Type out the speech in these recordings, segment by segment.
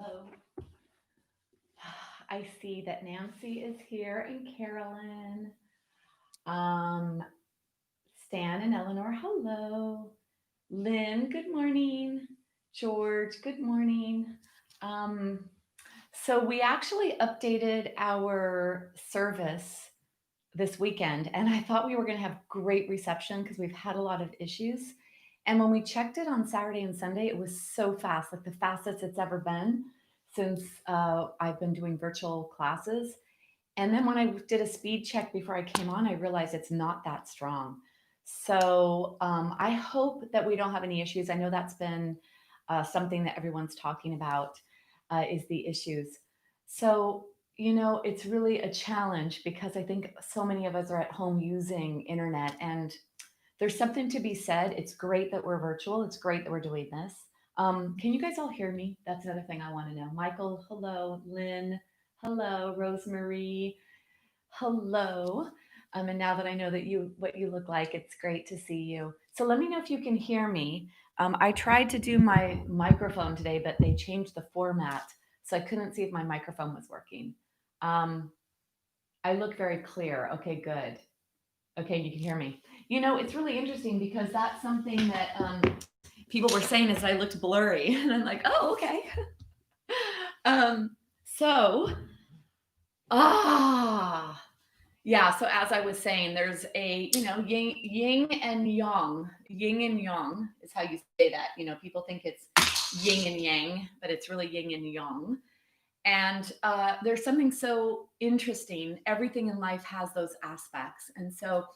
Hello. I see that Nancy is here and Carolyn. Um, Stan and Eleanor, hello. Lynn, good morning. George, good morning. Um, so we actually updated our service this weekend, and I thought we were going to have great reception because we've had a lot of issues. And when we checked it on Saturday and Sunday, it was so fast, like the fastest it's ever been since I've been doing virtual classes. And then when I did a speed check before I came on, I realized it's not that strong. So I hope that we don't have any issues. I know that's been something that everyone's talking about is the issues. So, it's really a challenge because I think so many of us are at home using internet, and there's something to be said. It's great that we're virtual. It's great that we're doing this. Can you guys all hear me? That's another thing I want to know. Michael, hello. Lynn, hello. Rosemary, hello. And now that I know that what you look like, it's great to see you. So let me know if you can hear me. I tried to do my microphone today, but they changed the format, so I couldn't see if my microphone was working. Um, I look very clear. Okay, good. Okay, you can hear me. It's really interesting because that's something that people were saying as I looked blurry, and I'm like, oh, okay. So, ah, yeah. So as I was saying, there's a yin and yang is how you say that. People think it's yin and yang, but it's really yin and yang. And there's something so interesting. Everything in life has those aspects, and so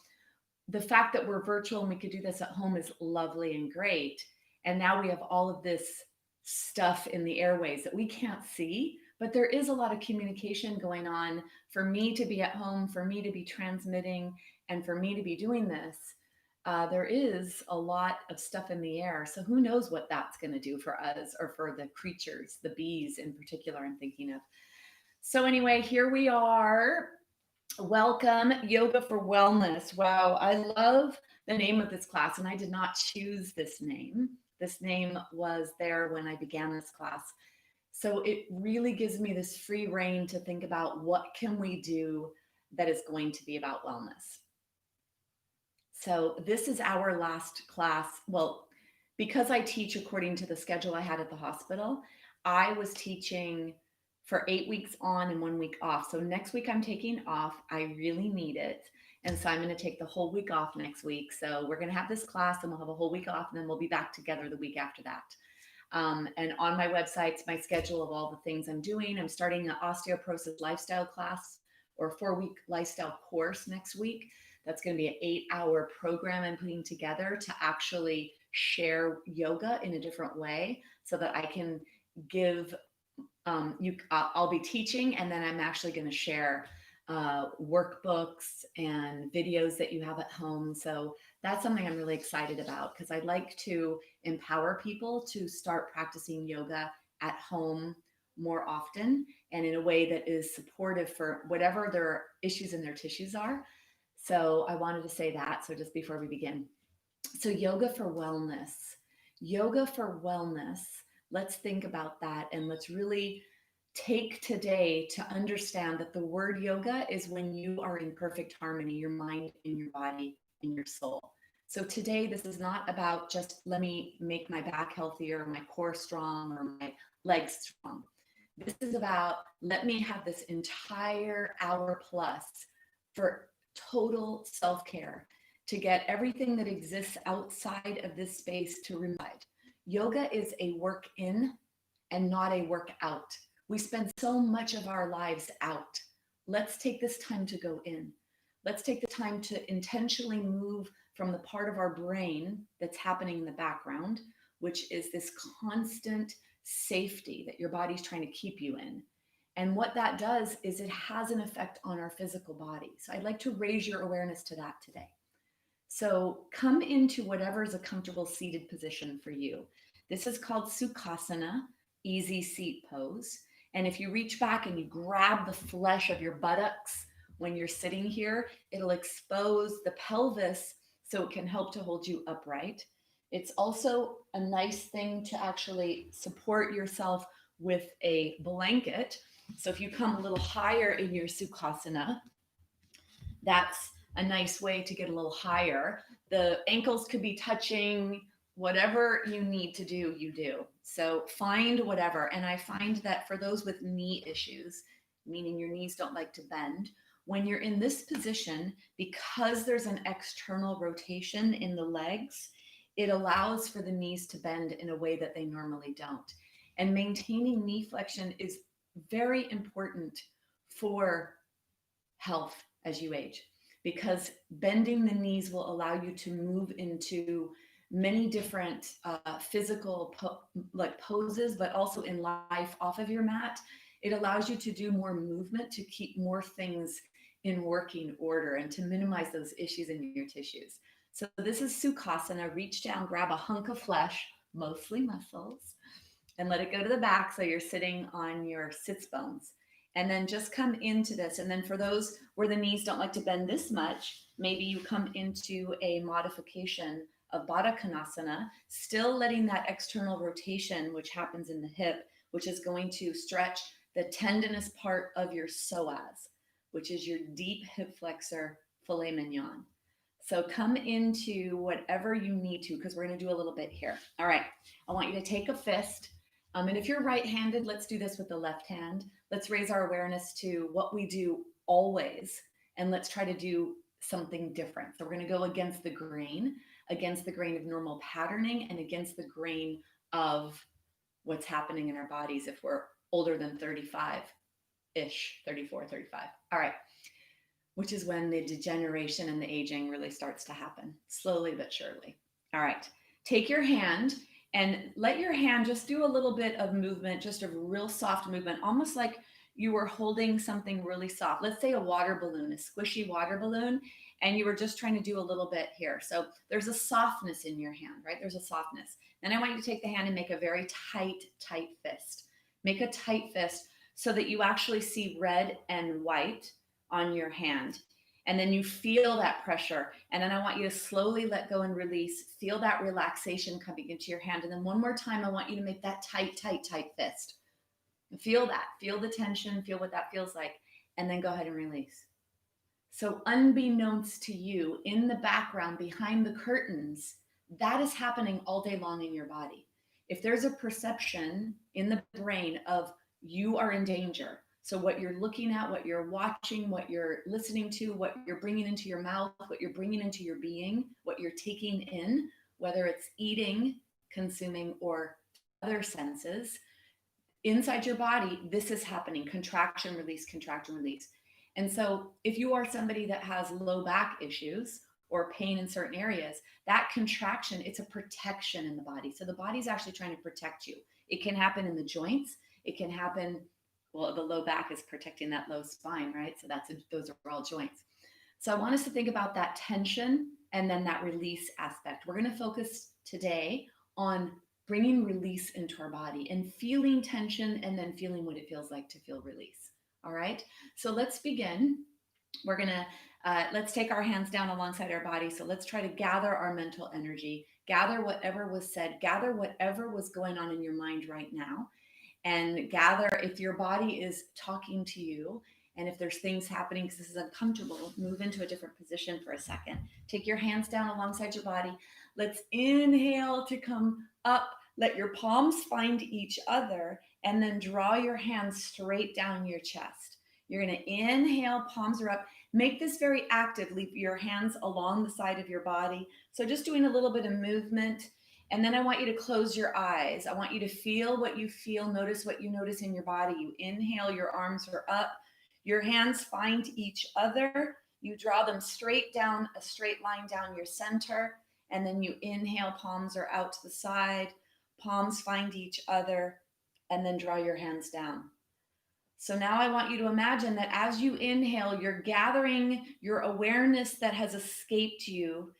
the fact that we're virtual and we could do this at home is lovely and great. And now we have all of this stuff in the airways that we can't see, but there is a lot of communication going on for me to be at home, for me to be transmitting, and for me to be doing this. There is a lot of stuff in the air. So who knows what that's going to do for us or for the creatures, the bees in particular, I'm thinking of. So, anyway, here we are. Welcome, Yoga for Wellness. Wow, I love the name of this class, and I did not choose this name. This name was there when I began this class. So it really gives me this free reign to think about what can we do that is going to be about wellness. So this is our last class. Well, because I teach according to the schedule I had at the hospital, I was teaching for 8 weeks on and 1 week off. So next week I'm taking off. I really need it. And so I'm going to take the whole week off next week. So we're going to have this class and we'll have a whole week off, and then we'll be back together the week after that. And on my website's my schedule of all the things I'm doing. I'm starting an osteoporosis lifestyle class or 4-week lifestyle course next week. That's going to be an 8-hour program I'm putting together to actually share yoga in a different way so that I can give I'll be teaching, and then I'm actually going to share workbooks and videos that you have at home. So that's something I'm really excited about because I'd like to empower people to start practicing yoga at home more often and in a way that is supportive for whatever their issues in their tissues are. So I wanted to say that. So just before we begin, so yoga for wellness. Yoga for wellness. Let's think about that and let's really take today to understand that the word yoga is when you are in perfect harmony, your mind and your body and your soul. So today, this is not about just let me make my back healthier, my core strong, or my legs strong. This is about let me have this entire hour plus for total self care to get everything that exists outside of this space to reside. Yoga is a work in and not a work out. We spend so much of our lives out. Let's take this time to go in. Let's take the time to intentionally move from the part of our brain that's happening in the background, which is this constant safety that your body's trying to keep you in. And what that does is it has an effect on our physical body. So I'd like to raise your awareness to that today. So come into whatever is a comfortable seated position for you. This is called Sukhasana, easy seat pose. And if you reach back and you grab the flesh of your buttocks when you're sitting here, it'll expose the pelvis so it can help to hold you upright. It's also a nice thing to actually support yourself with a blanket. So if you come a little higher in your Sukhasana, that's a nice way to get a little higher. The ankles could be touching, whatever you need to do, you do. So find whatever. And I find that for those with knee issues, meaning your knees don't like to bend, when you're in this position, because there's an external rotation in the legs, it allows for the knees to bend in a way that they normally don't. And maintaining knee flexion is very important for health as you age, because bending the knees will allow you to move into many different physical poses, but also in life off of your mat. It allows you to do more movement to keep more things in working order and to minimize those issues in your tissues. So this is Sukhasana. Reach down, grab a hunk of flesh, mostly muscles, and let it go to the back so you're sitting on your sits bones. And then just come into this. And then for those where the knees don't like to bend this much, maybe you come into a modification of Baddha Konasana, still letting that external rotation, which happens in the hip, which is going to stretch the tendinous part of your psoas, which is your deep hip flexor filet mignon. So come into whatever you need to, because we're going to do a little bit here. All right. I want you to take a fist. And if you're right-handed, let's do this with the left hand. Let's raise our awareness to what we do always, and let's try to do something different. So we're going to go against the grain of normal patterning, and against the grain of what's happening in our bodies if we're older than 35-ish, 34, 35. All right. Which is when the degeneration and the aging really starts to happen, slowly but surely. All right. Take your hand and let your hand just do a little bit of movement, just a real soft movement, almost like you were holding something really soft. Let's say a water balloon, a squishy water balloon, and you were just trying to do a little bit here. So there's a softness in your hand, right? There's a softness. Then I want you to take the hand and make a very tight fist. Make a tight fist so that you actually see red and white on your hand. And then you feel that pressure. And then I want you to slowly let go and release. Feel that relaxation coming into your hand. And then one more time, I want you to make that tight fist. Feel that. Feel the tension. Feel what that feels like. And then go ahead and release. So unbeknownst to you, in the background, behind the curtains, that is happening all day long in your body. If there's a perception in the brain of you are in danger, so what you're looking at, what you're watching, what you're listening to, what you're bringing into your mouth, what you're bringing into your being, what you're taking in, whether it's eating, consuming, or other senses, inside your body, this is happening. Contraction, release, contraction, release. And so if you are somebody that has low back issues or pain in certain areas, that contraction, it's a protection in the body. So the body's actually trying to protect you. It can happen in the joints. It can happen, well, the low back is protecting that low spine, right? So those are all joints. So I want us to think about that tension and then that release aspect. We're going to focus today on bringing release into our body and feeling tension and then feeling what it feels like to feel release. All right. So let's begin. We're going to, let's take our hands down alongside our body. So let's try to gather our mental energy, gather whatever was said, gather whatever was going on in your mind right now, and gather if your body is talking to you. And if there's things happening because this is uncomfortable, move into a different position for a second. Take your hands down alongside your body. Let's inhale to come up. Let your palms find each other, and then draw your hands straight down your chest. You're going to inhale, palms are up. Make this very active. Leave your hands along the side of your body. So just doing a little bit of movement. And then I want you to close your eyes. I want you to feel what you feel. Notice what you notice in your body. You inhale, your arms are up. Your hands find each other. You draw them straight down, a straight line down your center. And then you inhale, palms are out to the side. Palms find each other, and then draw your hands down. So now I want you to imagine that as you inhale, you're gathering your awareness that has escaped you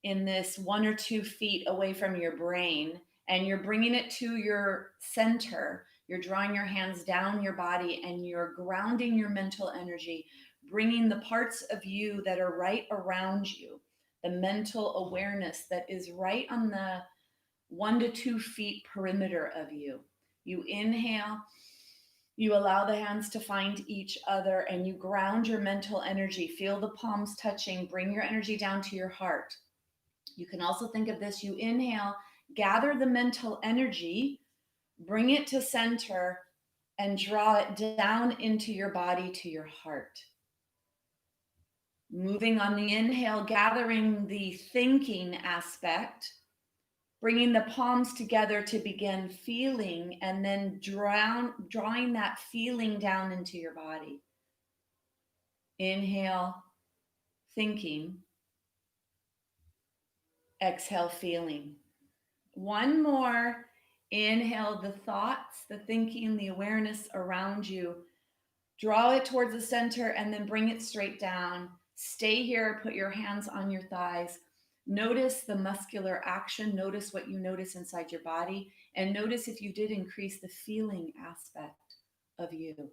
in this 1 or 2 feet away from your brain, and you're bringing it to your center. You're drawing your hands down your body, and you're grounding your mental energy, bringing the parts of you that are right around you, the mental awareness that is right on the 1 to 2 feet perimeter of you. You inhale, you allow the hands to find each other, and you ground your mental energy. Feel the palms touching. Bring your energy down to your heart. You can also think of this: you inhale, gather the mental energy, bring it to center, and draw it down into your body to your heart. Moving on the inhale, gathering the thinking aspect, bringing the palms together to begin feeling, and then drawing that feeling down into your body. Inhale, thinking. Exhale, feeling. One more. Inhale the thoughts, the thinking, the awareness around you. Draw it towards the center and then bring it straight down. Stay here, put your hands on your thighs. Notice the muscular action. Notice what you notice inside your body. And notice if you did increase the feeling aspect of you.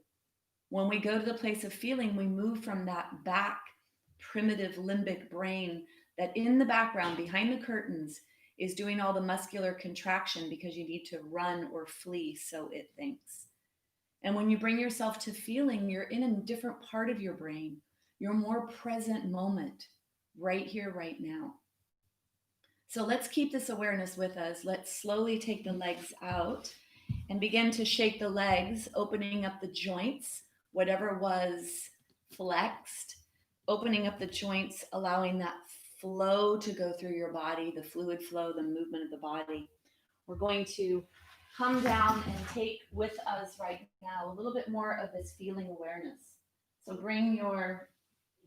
When we go to the place of feeling, we move from that back primitive limbic brain that in the background, behind the curtains, is doing all the muscular contraction because you need to run or flee, so it thinks. And when you bring yourself to feeling, you're in a different part of your brain. You're more present moment, right here, right now. So let's keep this awareness with us. Let's slowly take the legs out and begin to shake the legs, opening up the joints, whatever was flexed, opening up the joints, allowing that flow to go through your body, the fluid flow, the movement of the body. We're going to come down and take with us right now a little bit more of this feeling awareness. So bring your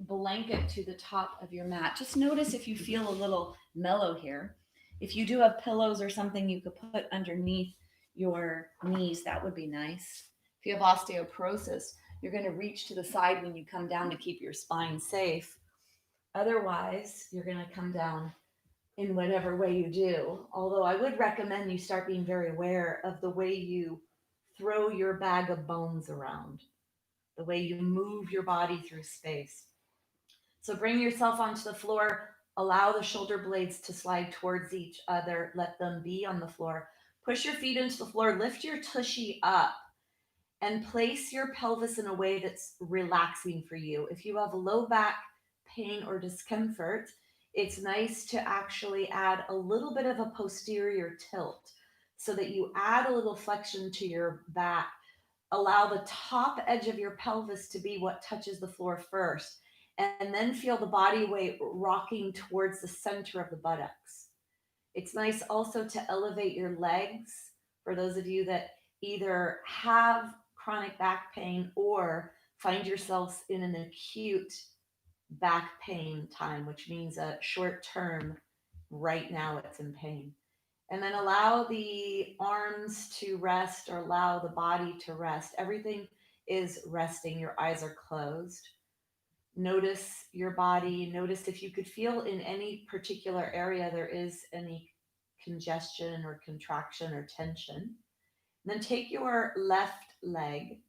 blanket to the top of your mat. Just notice if you feel a little mellow here. If you do have pillows or something you could put underneath your knees, that would be nice. If you have osteoporosis, you're going to reach to the side when you come down to keep your spine safe. Otherwise, you're going to come down in whatever way you do. Although I would recommend you start being very aware of the way you throw your bag of bones around, the way you move your body through space. So bring yourself onto the floor, allow the shoulder blades to slide towards each other, let them be on the floor. Push your feet into the floor, lift your tushy up, and place your pelvis in a way that's relaxing for you. If you have low back pain or discomfort, it's nice to actually add a little bit of a posterior tilt so that you add a little flexion to your back. Allow the top edge of your pelvis to be what touches the floor first, and then feel the body weight rocking towards the center of the buttocks. It's nice also to elevate your legs for those of you that either have chronic back pain or find yourselves in an acute back pain time, which means a short term, right now it's in pain. And then allow the arms to rest or allow the body to rest. Everything is resting. Your eyes are closed. Notice your body. Notice if you could feel in any particular area there is any congestion or contraction or tension. And then take your left leg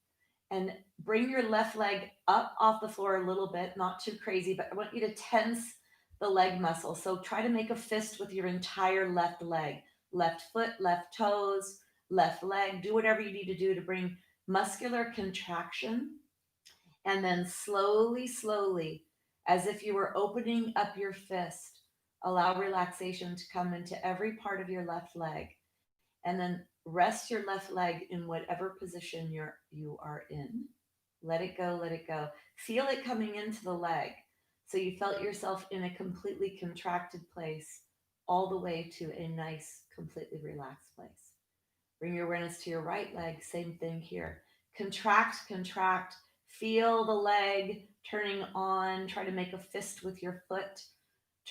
and bring your left leg up off the floor a little bit, not too crazy, but I want you to tense the leg muscle. So try to make a fist with your entire left leg, left foot, left toes, left leg. Do whatever you need to do to bring muscular contraction. And then slowly, slowly, as if you were opening up your fist, allow relaxation to come into every part of your left leg. And then rest your left leg in whatever position you are in. Let it go, let it go. Feel it coming into the leg. So you felt yourself in a completely contracted place all the way to a nice, completely relaxed place. Bring your awareness to your right leg. Same thing here. Contract, contract. Feel the leg turning on. Try to make a fist with your foot.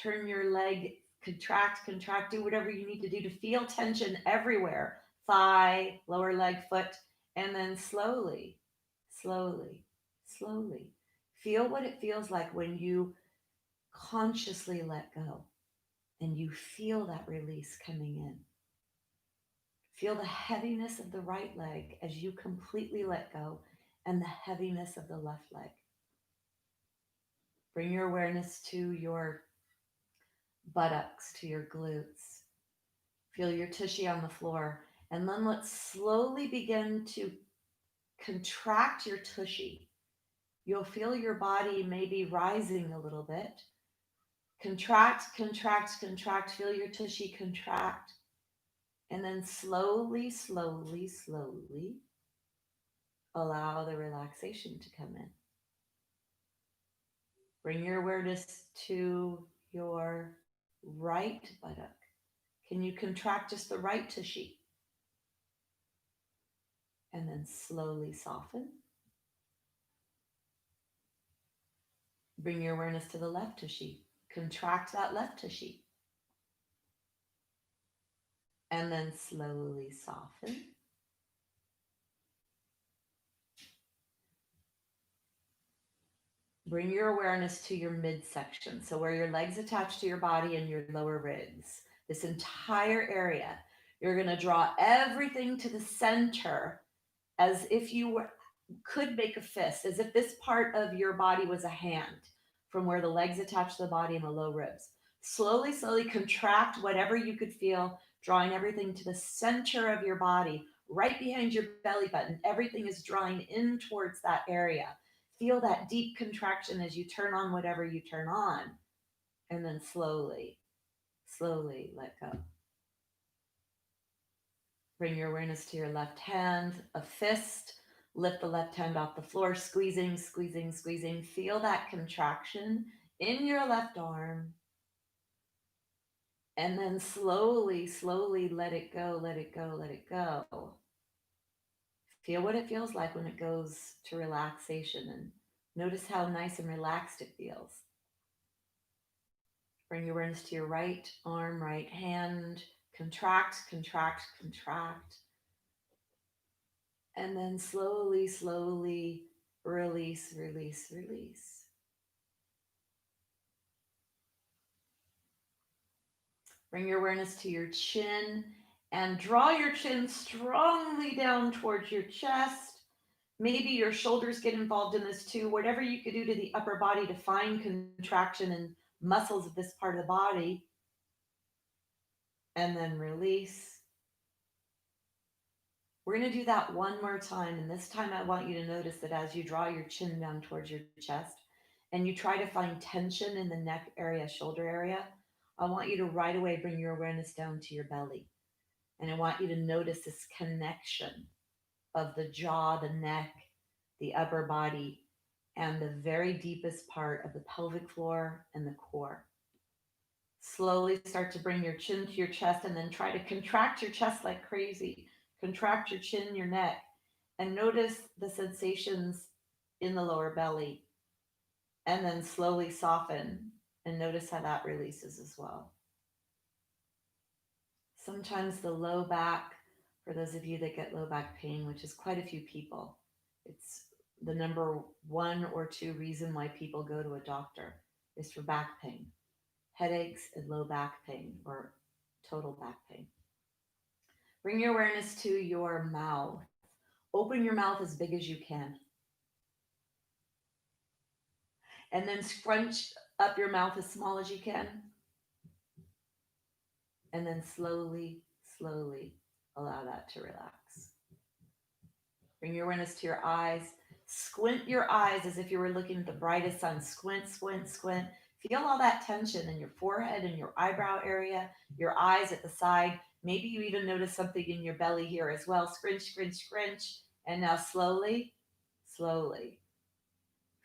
Turn your leg, contract, contract. Do whatever you need to do to feel tension everywhere. Thigh, lower leg, foot. And then slowly, slowly, slowly. Feel what it feels like when you consciously let go and you feel that release coming in. Feel the heaviness of the right leg as you completely let go and the heaviness of the left leg. Bring your awareness to your buttocks, to your glutes. Feel your tushy on the floor And then let's slowly begin to contract your tushy. You'll feel your body maybe rising a little bit. Contract, contract, contract. Feel your tushy contract. And then slowly, slowly, slowly allow the relaxation to come in. Bring your awareness to your right buttock. Can you contract just the right tushy? And then slowly soften. Bring your awareness to the left tushy. Contract that left tushy. And then slowly soften. Bring your awareness to your midsection. So, where your legs attach to your body and your lower ribs, this entire area, you're going to draw everything to the center as if you could make a fist, as if this part of your body was a hand from where the legs attach to the body and the low ribs. Slowly, slowly contract whatever you could feel, drawing everything to the center of your body, right behind your belly button. Everything is drawing in towards that area. Feel that deep contraction as you turn on whatever you turn on, and then slowly, slowly let go. Bring your awareness to your left hand, a fist. Lift the left hand off the floor, squeezing, squeezing, squeezing. Feel that contraction in your left arm. And then slowly, slowly let it go, let it go, let it go. Feel what it feels like when it goes to relaxation and notice how nice and relaxed it feels. Bring your awareness to your right arm, right hand. Contract, contract, contract. And then slowly, slowly release, release, release. Bring your awareness to your chin and draw your chin strongly down towards your chest. Maybe your shoulders get involved in this too. Whatever you could do to the upper body to find contraction and muscles of this part of the body. And then release. We're going to do that one more time. And this time, I want you to notice that as you draw your chin down towards your chest and you try to find tension in the neck area, shoulder area, I want you to right away bring your awareness down to your belly. And I want you to notice this connection of the jaw, the neck, the upper body, and the very deepest part of the pelvic floor and the core. Slowly start to bring your chin to your chest and then try to contract your chest like crazy. Contract your chin, your neck, and notice the sensations in the lower belly. And then slowly soften and notice how that releases as well. Sometimes the low back, for those of you that get low back pain, which is quite a few people, it's the number one or two reason why people go to a doctor is for back pain, headaches, and low back pain or total back pain. Bring your awareness to your mouth. Open your mouth as big as you can. And then scrunch up your mouth as small as you can. And then slowly, slowly allow that to relax. Bring your awareness to your eyes. Squint your eyes as if you were looking at the brightest sun. Squint, squint, squint. Feel all that tension in your forehead and your eyebrow area, your eyes at the side. Maybe you even notice something in your belly here as well. Scrunch, scrunch, scrunch. And now slowly, slowly.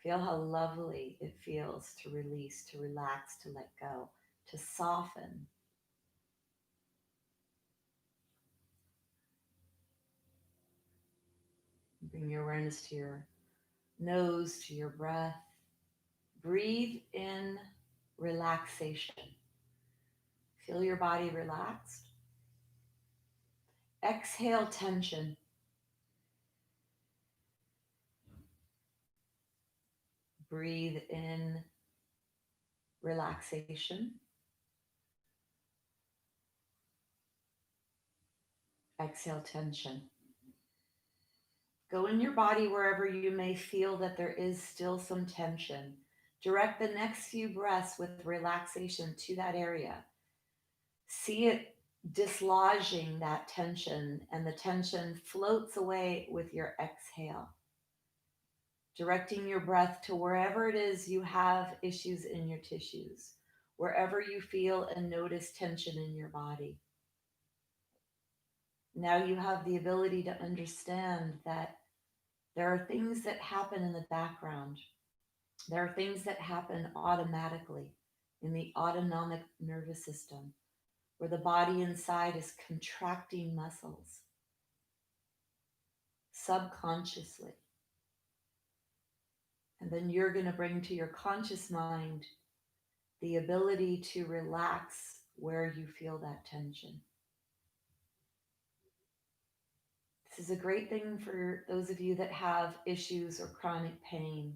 Feel how lovely it feels to release, to relax, to let go, to soften. Bring your awareness to your nose, to your breath. Breathe in relaxation. Feel your body relaxed. Exhale tension. Breathe in relaxation. Exhale tension. Go in your body wherever you may feel that there is still some tension. Direct the next few breaths with relaxation to that area. See it dislodging that tension, and the tension floats away with your exhale, directing your breath to wherever it is you have issues in your tissues, wherever you feel and notice tension in your body. Now you have the ability to understand that there are things that happen in the background. There are things that happen automatically in the autonomic nervous system, where the body inside is contracting muscles subconsciously. And then you're going to bring to your conscious mind the ability to relax where you feel that tension. This is a great thing for those of you that have issues or chronic pain,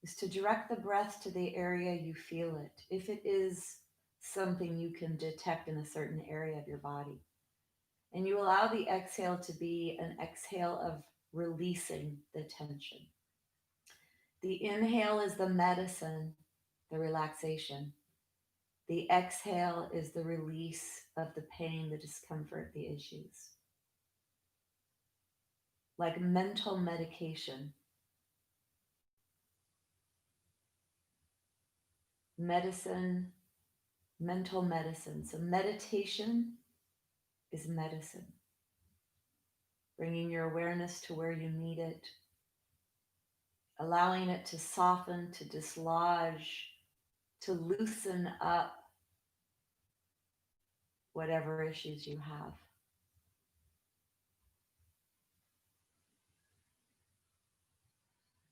is to direct the breath to the area you feel it, if it is something you can detect in a certain area of your body. And you allow the exhale to be an exhale of releasing the tension. The inhale is the medicine, the relaxation. The exhale is the release of the pain, the discomfort, the issues. Like mental medication. Medicine, mental medicine. So meditation is medicine. Bringing your awareness to where you need it, allowing it to soften, to dislodge, to loosen up whatever issues you have.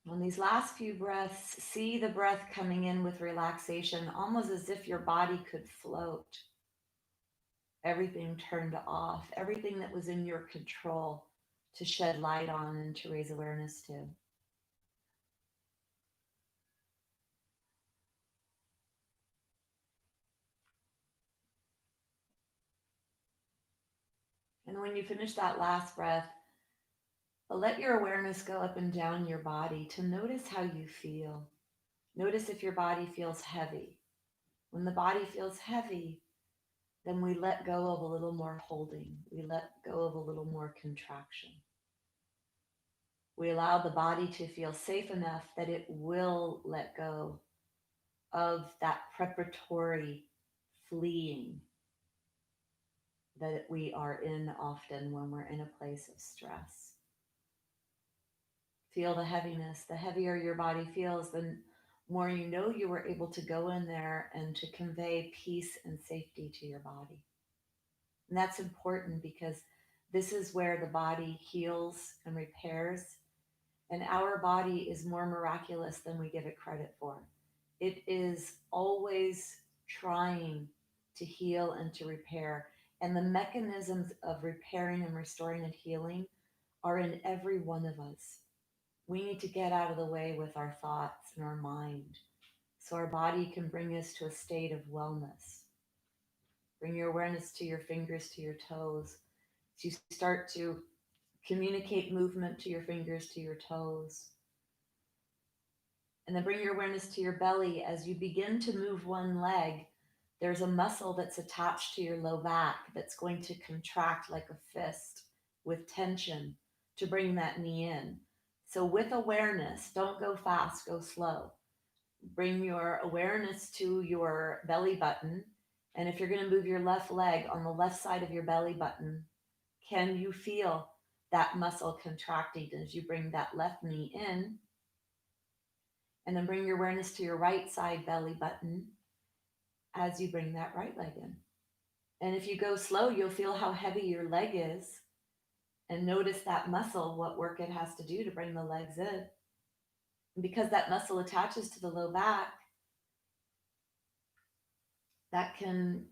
On these last few breaths, see the breath coming in with relaxation, almost as if your body could float. Everything turned off, everything that was in your control to shed light on and to raise awareness to. And when you finish that last breath, let your awareness go up and down your body to notice how you feel. Notice if your body feels heavy. When the body feels heavy, then we let go of a little more holding. We let go of a little more contraction. We allow the body to feel safe enough that it will let go of that preparatory fleeing that we are in often when we're in a place of stress. Feel the heaviness. The heavier your body feels, the more you know you were able to go in there and to convey peace and safety to your body. And that's important because this is where the body heals and repairs. And our body is more miraculous than we give it credit for. It is always trying to heal and to repair. And the mechanisms of repairing and restoring and healing are in every one of us. We need to get out of the way with our thoughts and our mind so our body can bring us to a state of wellness. Bring your awareness to your fingers, to your toes. As you start to communicate movement to your fingers, to your toes. And then bring your awareness to your belly. As you begin to move one leg, there's a muscle that's attached to your low back that's going to contract like a fist with tension to bring that knee in. So with awareness, don't go fast, go slow. Bring your awareness to your belly button. And if you're going to move your left leg on the left side of your belly button, can you feel that muscle contracting as you bring that left knee in? And then bring your awareness to your right side belly button as you bring that right leg in. And if you go slow, you'll feel how heavy your leg is. And notice that muscle, what work it has to do to bring the legs in. And because that muscle attaches to the low back, that can,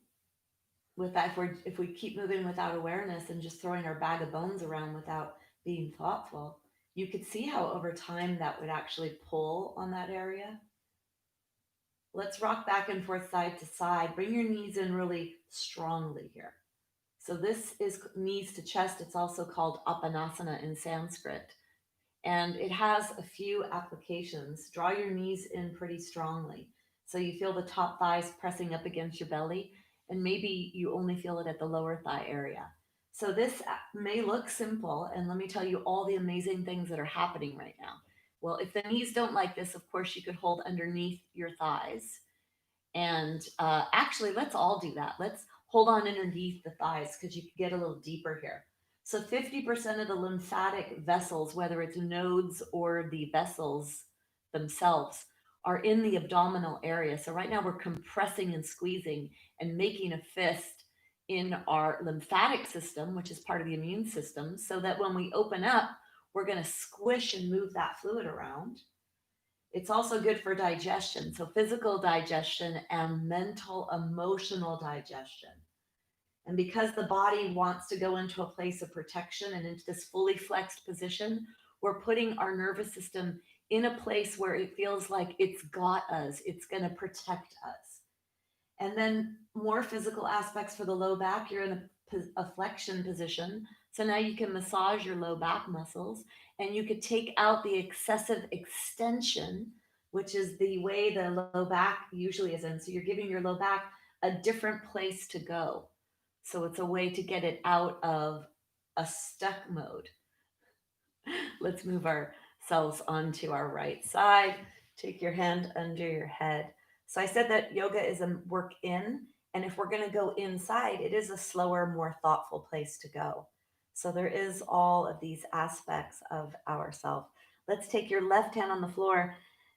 with that, if we keep moving without awareness and just throwing our bag of bones around without being thoughtful, you could see how over time that would actually pull on that area. Let's rock back and forth side to side. Bring your knees in really strongly here. So this is knees to chest. It's also called Apanasana in Sanskrit. And it has a few applications. Draw your knees in pretty strongly. So you feel the top thighs pressing up against your belly. and maybe you only feel it at the lower thigh area. So this may look simple, and let me tell you all the amazing things that are happening right now. Well, if the knees don't like this, of course, you could hold underneath your thighs. And actually, let's all do that. Let's hold on underneath the thighs because you can get a little deeper here. So 50% of the lymphatic vessels, whether it's nodes or the vessels themselves, are in the abdominal area. So right now we're compressing and squeezing and making a fist in our lymphatic system, which is part of the immune system, so that when we open up, we're going to squish and move that fluid around. It's also good for digestion. So physical digestion and mental, emotional digestion. And because the body wants to go into a place of protection and into this fully flexed position, we're putting our nervous system in a place where it feels like it's got us, it's going to protect us. And then more physical aspects for the low back, you're in a flexion position. So now you can massage your low back muscles and you could take out the excessive extension, which is the way the low back usually is in. So you're giving your low back a different place to go. So it's a way to get it out of a stuck mode. Let's move ourselves onto our right side. Take your hand under your head. So I said that yoga is a work in, and if we're going to go inside, it is a slower, more thoughtful place to go. So there is all of these aspects of ourself. Let's take your left hand on the floor.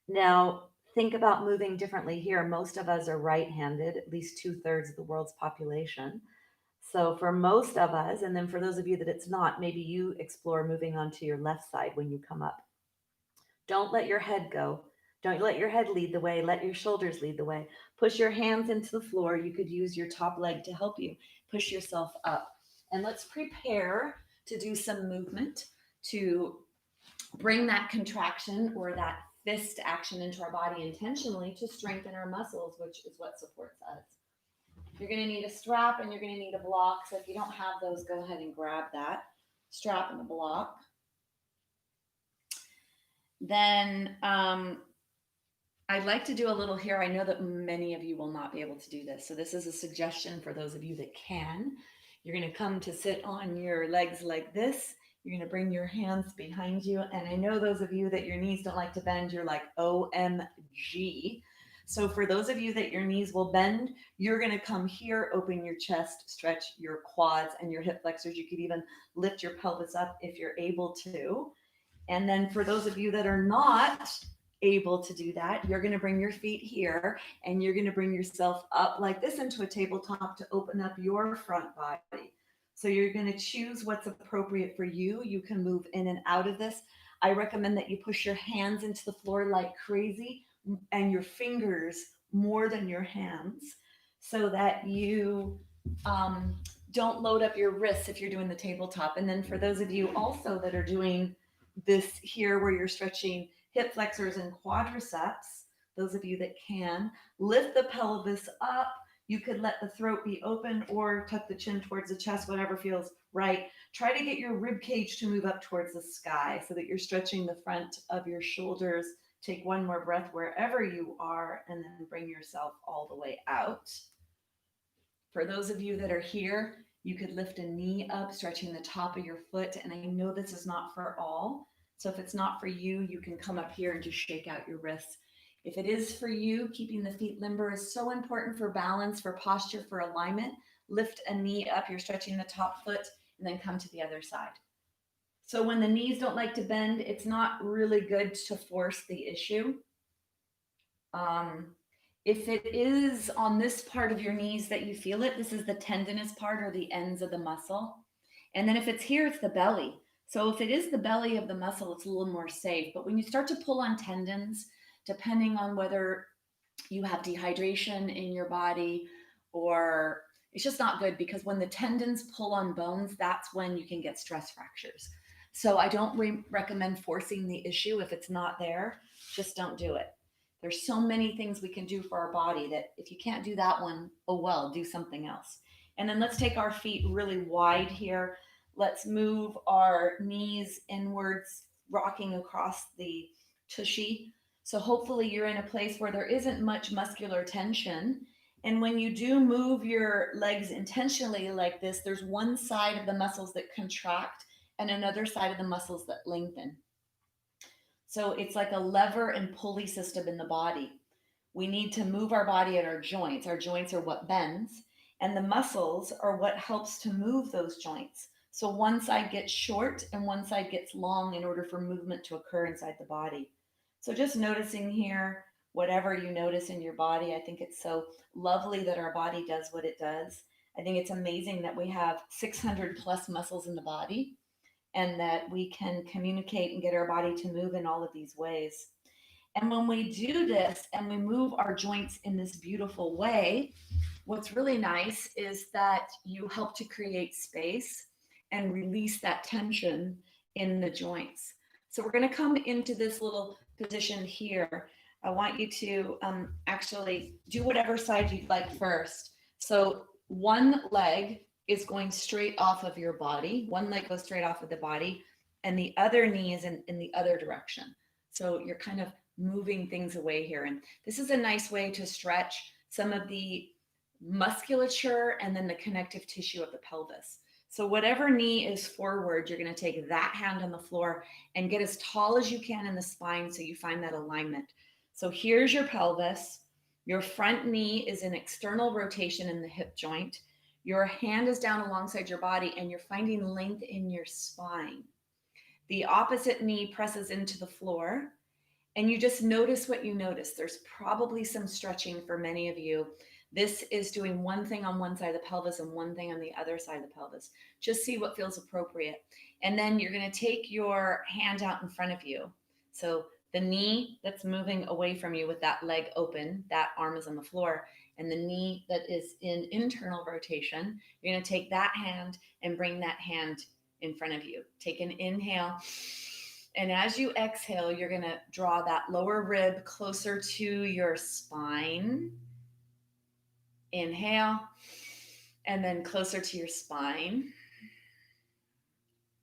Now, think about moving differently here. Most of us are right-handed, at least 2/3 of the world's population. So for most of us, and then for those of you that it's not, maybe you explore moving onto your left side when you come up. Don't let your head go. Don't let your head lead the way. Let your shoulders lead the way. Push your hands into the floor. You could use your top leg to help you push yourself up. And let's prepare to do some movement to bring that contraction or that fist action into our body intentionally to strengthen our muscles, which is what supports us. You're going to need a strap and you're going to need a block. So if you don't have those, go ahead and grab that strap and the block. Then I'd like to do a little here. I know that many of you will not be able to do this. So this is a suggestion for those of you that can. You're going to come to sit on your legs like this. You're going to bring your hands behind you. And I know those of you that your knees don't like to bend, you're like, OMG. So for those of you that your knees will bend, you're going to come here, open your chest, stretch your quads and your hip flexors. You could even lift your pelvis up if you're able to. And then for those of you that are not able to do that, you're going to bring your feet here and you're going to bring yourself up like this into a tabletop to open up your front body. So you're going to choose what's appropriate for you. You can move in and out of this. I recommend that you push your hands into the floor like crazy and your fingers more than your hands so that you don't load up your wrists if you're doing the tabletop. And then for those of you also that are doing this here where you're stretching hip flexors and quadriceps, those of you that can, lift the pelvis up. You could let the throat be open or tuck the chin towards the chest, whatever feels right. Try to get your rib cage to move up towards the sky so that you're stretching the front of your shoulders. Take one more breath wherever you are and then bring yourself all the way out. For those of you that are here, you could lift a knee up, stretching the top of your foot. And I know this is not for all. So if it's not for you, you can come up here and just shake out your wrists. If it is for you, keeping the feet limber is so important for balance, for posture, for alignment. Lift a knee up, you're stretching the top foot, and then come to the other side. So when the knees don't like to bend, it's not really good to force the issue. If it is on this part of your knees that you feel it, this is the tendinous part or the ends of the muscle. And then if it's here, it's the belly. So if it is the belly of the muscle, it's a little more safe. But when you start to pull on tendons, depending on whether you have dehydration in your body or it's just not good, because when the tendons pull on bones, that's when you can get stress fractures. So I don't recommend forcing the issue. If it's not there, just don't do it. There's so many things we can do for our body that if you can't do that one, oh well, do something else. And then let's take our feet really wide here. Let's move our knees inwards, rocking across the tushy. So hopefully you're in a place where there isn't much muscular tension. And when you do move your legs intentionally like this, there's one side of the muscles that contract and another side of the muscles that lengthen. So it's like a lever and pulley system in the body. We need to move our body at our joints. Our joints are what bends, and the muscles are what helps to move those joints. So one side gets short and one side gets long in order for movement to occur inside the body. So just noticing here, whatever you notice in your body, I think it's so lovely that our body does what it does. I think it's amazing that we have 600 plus muscles in the body and that we can communicate and get our body to move in all of these ways. And when we do this and we move our joints in this beautiful way, what's really nice is that you help to create space and release that tension in the joints. So we're going to come into this little position here. I want you to actually do whatever side you'd like first. So one leg is going straight off of your body. One leg goes straight off of the body, and the other knee is in the other direction. So you're kind of moving things away here. And this is a nice way to stretch some of the musculature and then the connective tissue of the pelvis. So whatever knee is forward, you're going to take that hand on the floor and get as tall as you can in the spine so you find that alignment. So here's your pelvis. Your front knee is an external rotation in the hip joint. Your hand is down alongside your body and you're finding length in your spine. The opposite knee presses into the floor and you just notice what you notice. There's probably some stretching for many of you. This is doing one thing on one side of the pelvis and one thing on the other side of the pelvis. Just see what feels appropriate. And then you're going to take your hand out in front of you. So the knee that's moving away from you with that leg open, that arm is on the floor. And the knee that is in internal rotation, you're going to take that hand and bring that hand in front of you. Take an inhale. And as you exhale, you're going to draw that lower rib closer to your spine. Inhale, and then closer to your spine.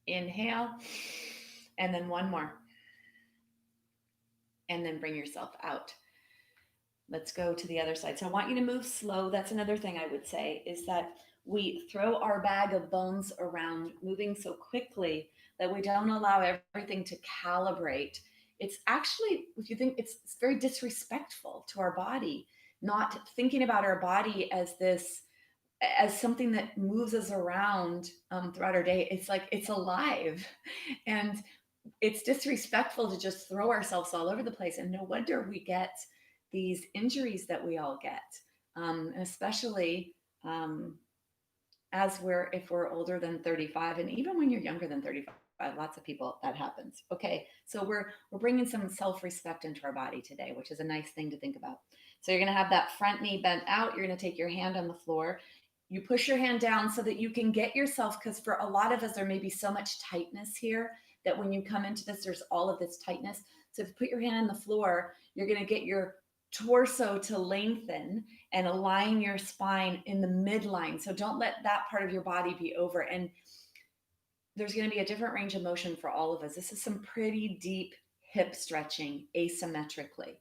Inhale, and then one more. And then bring yourself out. Let's go to the other side. So I want you to move slow. That's another thing I would say is that we throw our bag of bones around moving so quickly that we don't allow everything to calibrate. It's actually, if you think, it's very disrespectful to our body, not thinking about our body as this, as something that moves us around throughout our day. It's like it's alive. And it's disrespectful to just throw ourselves all over the place. And no wonder we get these injuries that we all get, and especially as if we're older than 35, and even when you're younger than 35, lots of people that happens. Okay, so we're bringing some self-respect into our body today, which is a nice thing to think about. So you're going to have that front knee bent out. You're going to take your hand on the floor. You push your hand down so that you can get yourself, because for a lot of us, there may be so much tightness here that when you come into this, there's all of this tightness. So if you put your hand on the floor, you're going to get your torso to lengthen and align your spine in the midline. So don't let that part of your body be over. And there's going to be a different range of motion for all of us. This is some pretty deep hip stretching asymmetrically.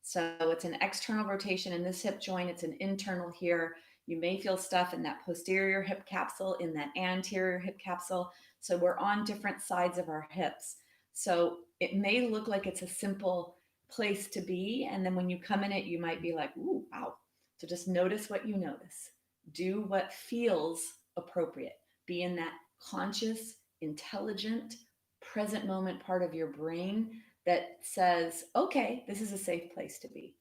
So it's an external rotation in this hip joint. It's an internal here. You may feel stuff in that posterior hip capsule, in that anterior hip capsule. So we're on different sides of our hips. So it may look like it's a simple place to be. And then when you come in it, you might be like, ooh, wow. So just notice what you notice. Do what feels appropriate. Be in that conscious, intelligent, present moment part of your brain that says, okay, this is a safe place to be.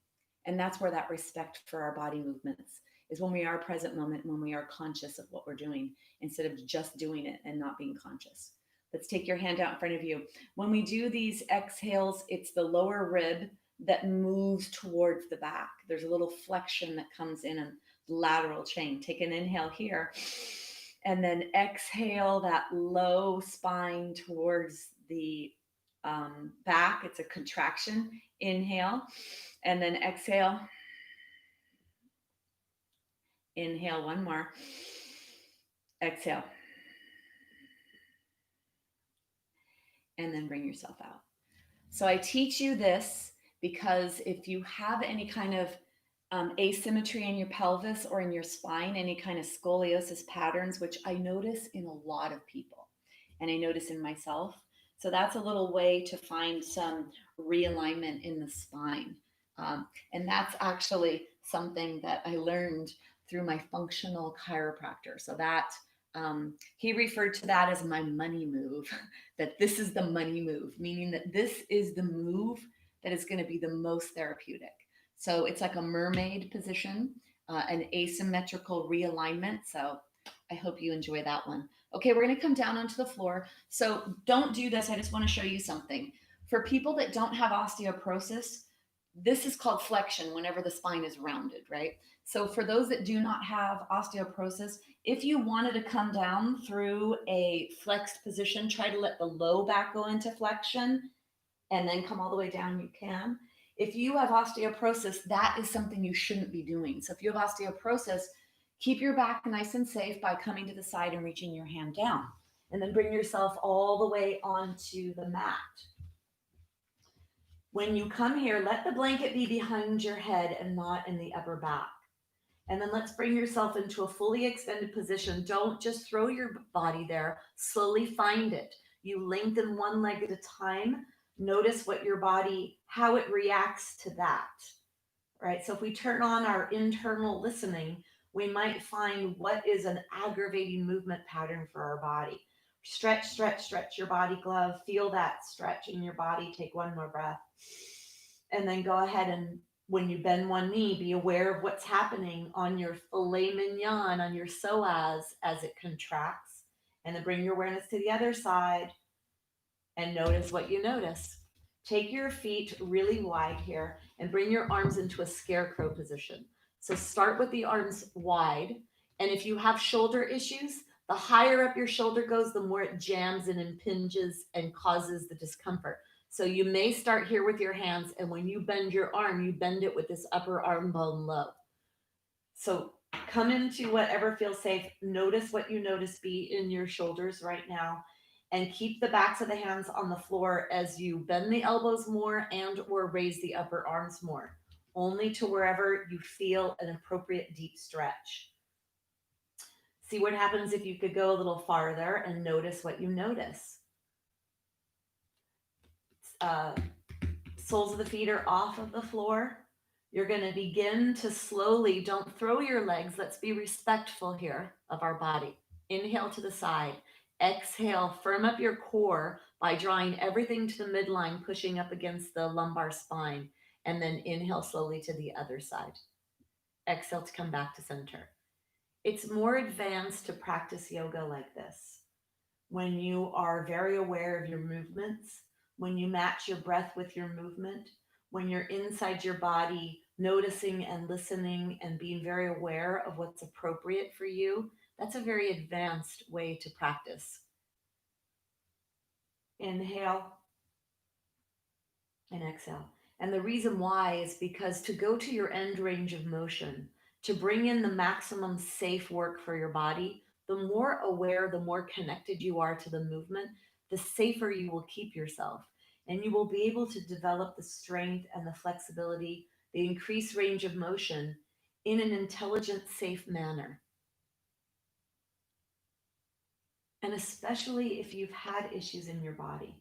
And that's where that respect for our body movements is, when we are present moment, when we are conscious of what we're doing instead of just doing it and not being conscious. Let's take your hand out in front of you. When we do these exhales, it's the lower rib that moves towards the back. There's a little flexion that comes in a lateral chain. Take an inhale here. And then exhale that low spine towards the back. It's a contraction. Inhale. And then exhale. Inhale, one more. Exhale. And then bring yourself out. So I teach you this because if you have any kind of asymmetry in your pelvis or in your spine, any kind of scoliosis patterns, which I notice in a lot of people and I notice in myself. So that's a little way to find some realignment in the spine. And that's actually something that I learned through my functional chiropractor. So that he referred to that as my money move, that this is the money move, meaning that this is the move that is going to be the most therapeutic. So it's like a mermaid position, an asymmetrical realignment. So I hope you enjoy that one. Okay, we're going to come down onto the floor. So don't do this. I just want to show you something. For people that don't have osteoporosis, this is called flexion whenever the spine is rounded, right? So for those that do not have osteoporosis, if you wanted to come down through a flexed position, try to let the low back go into flexion and then come all the way down, you can. If you have osteoporosis, that is something you shouldn't be doing. So if you have osteoporosis, keep your back nice and safe by coming to the side and reaching your hand down. And then bring yourself all the way onto the mat. When you come here, let the blanket be behind your head and not in the upper back. And then let's bring yourself into a fully extended position. Don't just throw your body there. Slowly find it. You lengthen one leg at a time. Notice what your body, how it reacts to that. Right? So if we turn on our internal listening, we might find what is an aggravating movement pattern for our body. Stretch, stretch, stretch your body glove. Feel that stretch in your body. Take one more breath. And then go ahead and when you bend one knee, be aware of what's happening on your filet mignon, on your psoas as it contracts. And then bring your awareness to the other side and notice what you notice. Take your feet really wide here and bring your arms into a scarecrow position. So start with the arms wide. And if you have shoulder issues, the higher up your shoulder goes, the more it jams and impinges and causes the discomfort. So you may start here with your hands, and when you bend your arm, you bend it with this upper arm bone low. So come into whatever feels safe. Notice what you notice be in your shoulders right now, and keep the backs of the hands on the floor as you bend the elbows more and or raise the upper arms more, only to wherever you feel an appropriate deep stretch. See what happens if you could go a little farther and notice what you notice. Soles of the feet are off of the floor. You're going to begin to slowly, don't throw your legs. Let's be respectful here of our body. Inhale to the side. Exhale, firm up your core by drawing everything to the midline, pushing up against the lumbar spine. And then inhale slowly to the other side. Exhale to come back to center. It's more advanced to practice yoga like this. When you are very aware of your movements, when you match your breath with your movement, when you're inside your body, noticing and listening and being very aware of what's appropriate for you, that's a very advanced way to practice. Inhale and exhale. And the reason why is because to go to your end range of motion, to bring in the maximum safe work for your body, the more aware, the more connected you are to the movement, the safer you will keep yourself. And you will be able to develop the strength and the flexibility, the increased range of motion in an intelligent, safe manner. And especially if you've had issues in your body.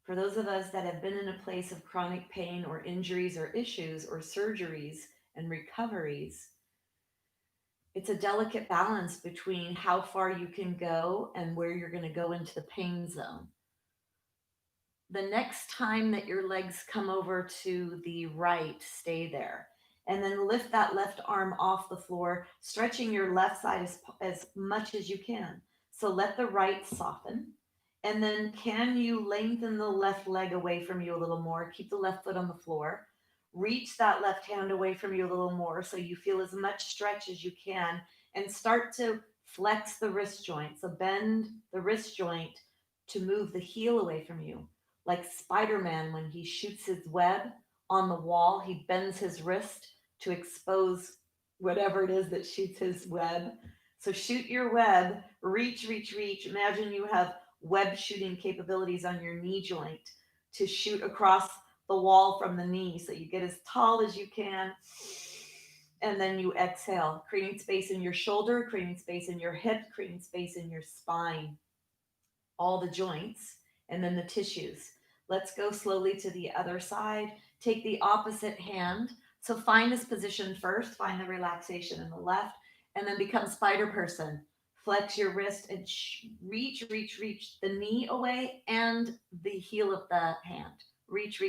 For those of us that have been in a place of chronic pain or injuries or issues or surgeries and recoveries, it's a delicate balance between how far you can go and where you're going to go into the pain zone. The next time that your legs come over to the right, stay there. And then lift that left arm off the floor, stretching your left side as much as you can. So let the right soften. And then can you lengthen the left leg away from you a little more? Keep the left foot on the floor. Reach that left hand away from you a little more so you feel as much stretch as you can, and start to flex the wrist joint. So bend the wrist joint to move the heel away from you. Like Spider-Man, when he shoots his web on the wall, he bends his wrist to expose whatever it is that shoots his web. So shoot your web, reach, reach, reach. Imagine you have web shooting capabilities on your knee joint to shoot across the wall from the knee. So you get as tall as you can And then you exhale, creating space in your shoulder, creating space in your hip, creating space in your spine, all the joints, and then the tissues. Let's go slowly to the other side. Take the opposite hand. So find this position first, find the relaxation in the left, and then become spider person. Flex your wrist and reach the knee away and the heel of the hand. Reach.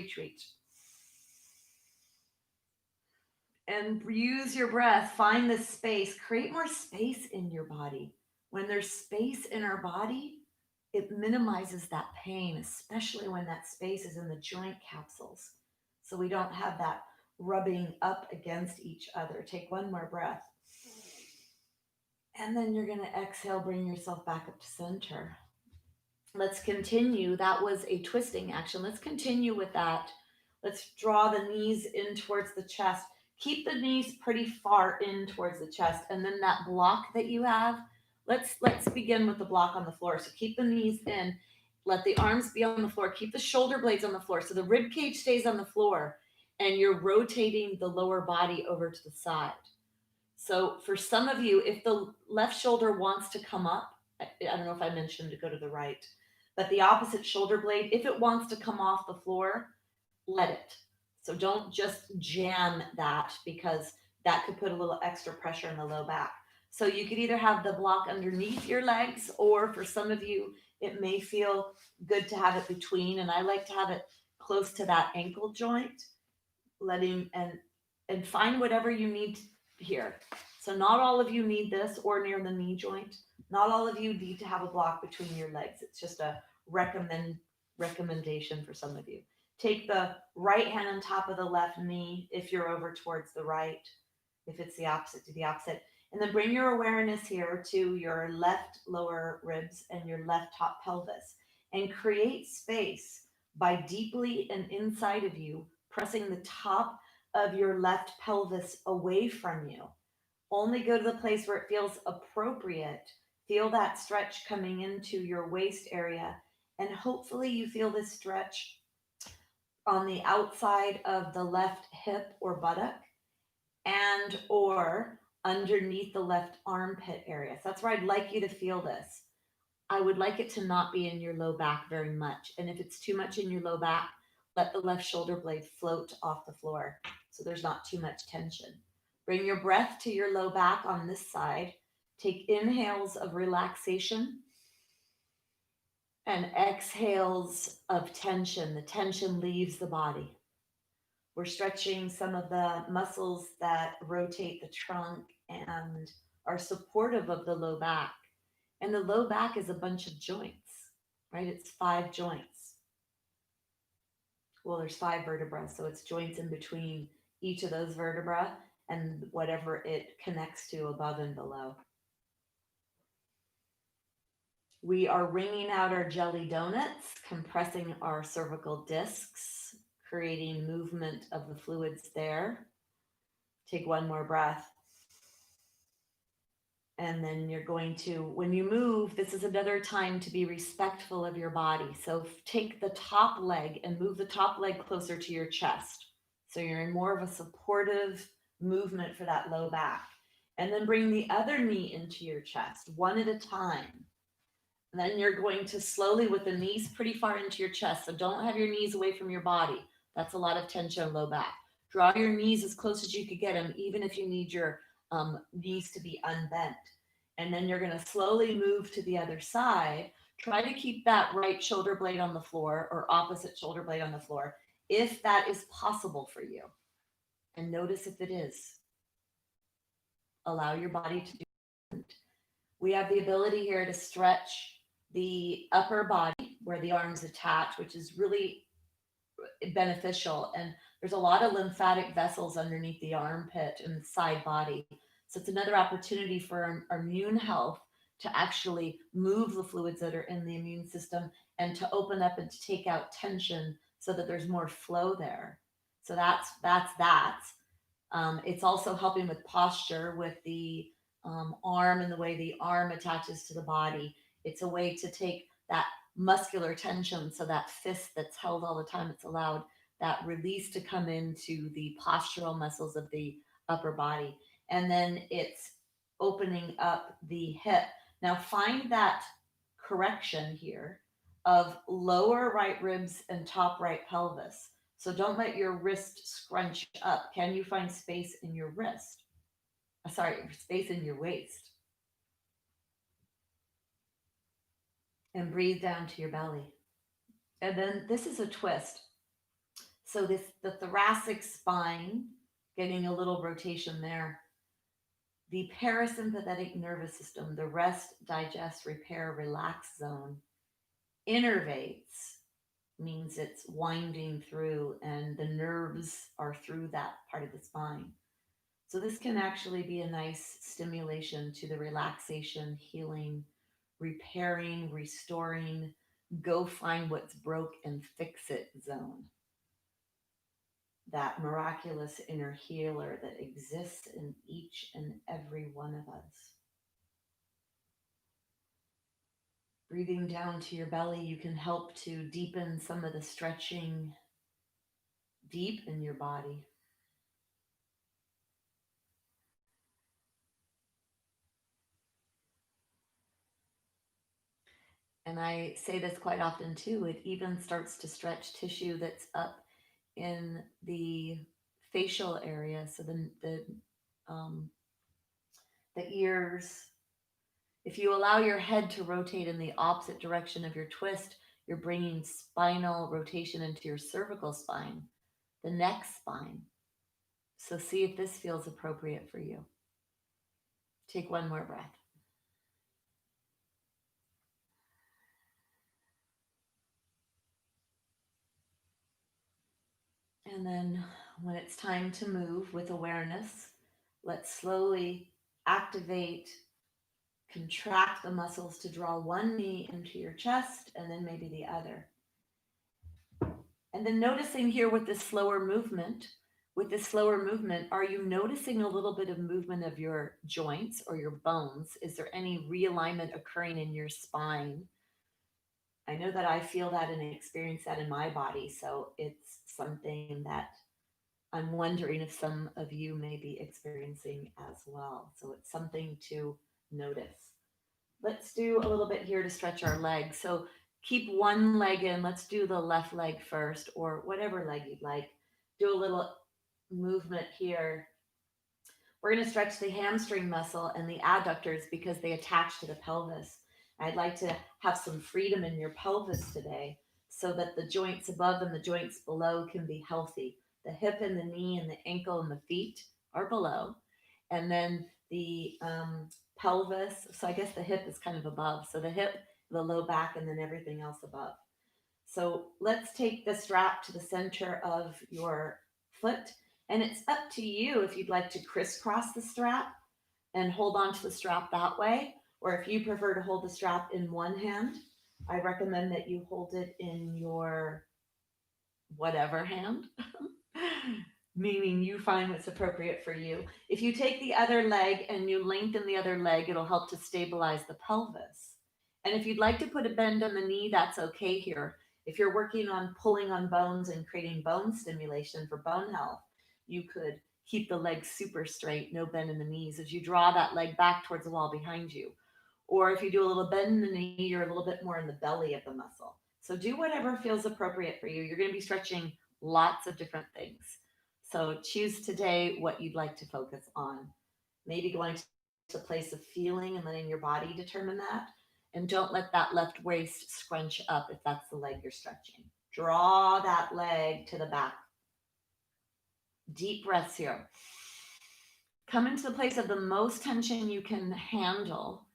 And use your breath. Find this space. Create more space in your body. When there's space in our body, it minimizes that pain, especially when that space is in the joint capsules. So we don't have that rubbing up against each other. Take one more breath. And then you're going to exhale, bring yourself back up to center. Let's continue. That was a twisting action. Let's continue with that. Let's draw the knees in towards the chest. Keep the knees pretty far in towards the chest. And then that block that you have, let's begin with the block on the floor. So keep the knees in. Let the arms be on the floor. Keep the shoulder blades on the floor. So the rib cage stays on the floor and you're rotating the lower body over to the side. So for some of you, if the left shoulder wants to come up, I don't know if I mentioned to go to the right, but the opposite shoulder blade, if it wants to come off the floor, let it. So don't just jam that because that could put a little extra pressure in the low back. So you could either have the block underneath your legs, or for some of you, it may feel good to have it between. And I like to have it close to that ankle joint, letting and find whatever you need here. So not all of you need this or near the knee joint. Not all of you need to have a block between your legs. It's just a recommendation for some of you. Take the right hand on top of the left knee if you're over towards the right. If it's the opposite, do the opposite. And then bring your awareness here to your left lower ribs and your left top pelvis. And create space by deeply and inside of you, pressing the top of your left pelvis away from you. Only go to the place where it feels appropriate. Feel that stretch coming into your waist area. And hopefully you feel this stretch on the outside of the left hip or buttock and or underneath the left armpit area. So that's where I'd like you to feel this. I would like it to not be in your low back very much. And if it's too much in your low back, let the left shoulder blade float off the floor so there's not too much tension. Bring your breath to your low back on this side. Take inhales of relaxation and exhales of tension. The tension leaves the body. We're stretching some of the muscles that rotate the trunk and are supportive of the low back. And the low back is a bunch of joints, right? It's 5 joints. Well, there's 5 vertebrae, so it's joints in between each of those vertebrae and whatever it connects to above and below. We are wringing out our jelly donuts, compressing our cervical discs, creating movement of the fluids there. Take one more breath. And then you're going to, when you move, this is another time to be respectful of your body. So take the top leg and move the top leg closer to your chest. So you're in more of a supportive movement for that low back. And then bring the other knee into your chest, one at a time. And then you're going to slowly, with the knees pretty far into your chest. So don't have your knees away from your body. That's a lot of tension, low back. Draw your knees as close as you could get them, even if you need your knees to be unbent. And then you're going to slowly move to the other side. Try to keep that right shoulder blade on the floor or opposite shoulder blade on the floor, if that is possible for you. And notice if it is. Allow your body to do it. We have the ability here to stretch the upper body where the arms attach, which is really beneficial. And there's a lot of lymphatic vessels underneath the armpit and the side body. So it's another opportunity for our immune health to actually move the fluids that are in the immune system and to open up and to take out tension so that there's more flow there. So that's that. It's also helping with posture with the arm and the way the arm attaches to the body. It's a way to take that muscular tension, so that fist that's held all the time, it's allowed that release to come into the postural muscles of the upper body. And then it's opening up the hip. Now find that correction here of lower right ribs and top right pelvis. So don't let your wrist scrunch up. Can you find space in your wrist? Sorry, space in your waist. And breathe down to your belly. And then this is a twist. So this the thoracic spine, getting a little rotation there. The parasympathetic nervous system, the rest, digest, repair, relax zone, innervates, means it's winding through and the nerves are through that part of the spine. So this can actually be a nice stimulation to the relaxation, healing, repairing, restoring, go find what's broke and fix it zone. That miraculous inner healer that exists in each and every one of us. Breathing down to your belly, you can help to deepen some of the stretching deep in your body. And I say this quite often too, it even starts to stretch tissue that's up in the facial area. So um, the ears. If you allow your head to rotate in the opposite direction of your twist, you're bringing spinal rotation into your cervical spine, the neck spine. So see if this feels appropriate for you. Take one more breath. And then when it's time to move with awareness, let's slowly activate, contract the muscles to draw one knee into your chest and then maybe the other. And then noticing here with this slower movement, are you noticing a little bit of movement of your joints or your bones? Is there any realignment occurring in your spine? I know that I feel that and experience that in my body. So it's something that I'm wondering if some of you may be experiencing as well. So it's something to notice. Let's do a little bit here to stretch our legs. So keep one leg in. Let's do the left leg first, or whatever leg you'd like. Do a little movement here. We're going to stretch the hamstring muscle and the adductors because they attach to the pelvis. I'd like to have some freedom in your pelvis today so that the joints above and the joints below can be healthy. The hip and the knee and the ankle and the feet are below. And then the pelvis, so I guess the hip is kind of above. So the hip, the low back, and then everything else above. So let's take the strap to the center of your foot. And it's up to you if you'd like to crisscross the strap and hold on to the strap that way, or if you prefer to hold the strap in one hand, I recommend that you hold it in your whatever hand, meaning you find what's appropriate for you. If you take the other leg and you lengthen the other leg, it'll help to stabilize the pelvis. And if you'd like to put a bend on the knee, that's okay here. If you're working on pulling on bones and creating bone stimulation for bone health, you could keep the legs super straight, no bend in the knees as you draw that leg back towards the wall behind you. Or if you do a little bend in the knee, you're a little bit more in the belly of the muscle. So do whatever feels appropriate for you. You're going to be stretching lots of different things. So choose today what you'd like to focus on. Maybe going to a place of feeling and letting your body determine that. And don't let that left waist scrunch up if that's the leg you're stretching. Draw that leg to the back. Deep breaths here. Come into the place of the most tension you can handle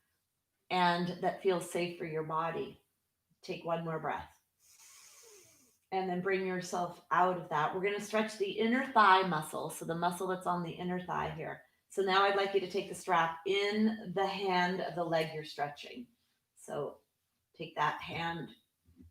and that feels safe for your body. Take one more breath. And then bring yourself out of that. We're going to stretch the inner thigh muscle. So the muscle that's on the inner thigh here. So now I'd like you to take the strap in the hand of the leg you're stretching. So take that hand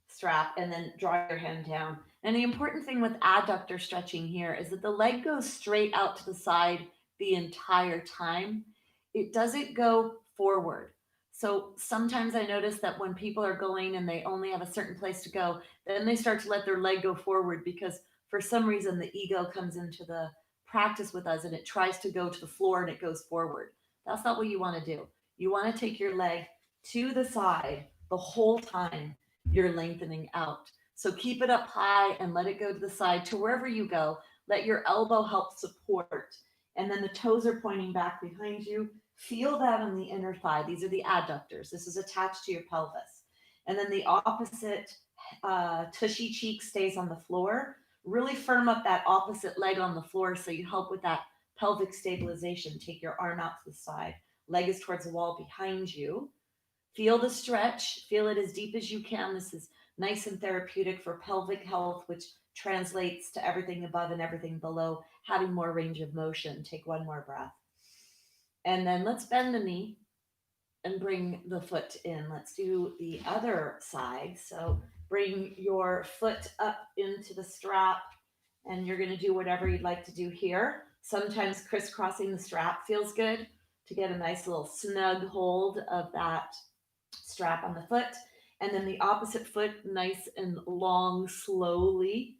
strap and then draw your hand down. And the important thing with adductor stretching here is that the leg goes straight out to the side the entire time. It doesn't go forward. So sometimes I notice that when people are going and they only have a certain place to go, then they start to let their leg go forward because for some reason the ego comes into the practice with us and it tries to go to the floor and it goes forward. That's not what you want to do. You want to take your leg to the side the whole time you're lengthening out. So keep it up high and let it go to the side to wherever you go. Let your elbow help support. And then the toes are pointing back behind you. Feel that on the inner thigh. These are the adductors. This is attached to your pelvis. And then the opposite tushy cheek stays on the floor. Really firm up that opposite leg on the floor so you help with that pelvic stabilization. Take your arm out to the side. Leg is towards the wall behind you. Feel the stretch. Feel it as deep as you can. This is nice and therapeutic for pelvic health, which translates to everything above and everything below, having more range of motion. Take one more breath. And then let's bend the knee and bring the foot in. Let's do the other side. So bring your foot up into the strap, and you're going to do whatever you'd like to do here. Sometimes crisscrossing the strap feels good to get a nice little snug hold of that strap on the foot. And then the opposite foot, nice and long, slowly.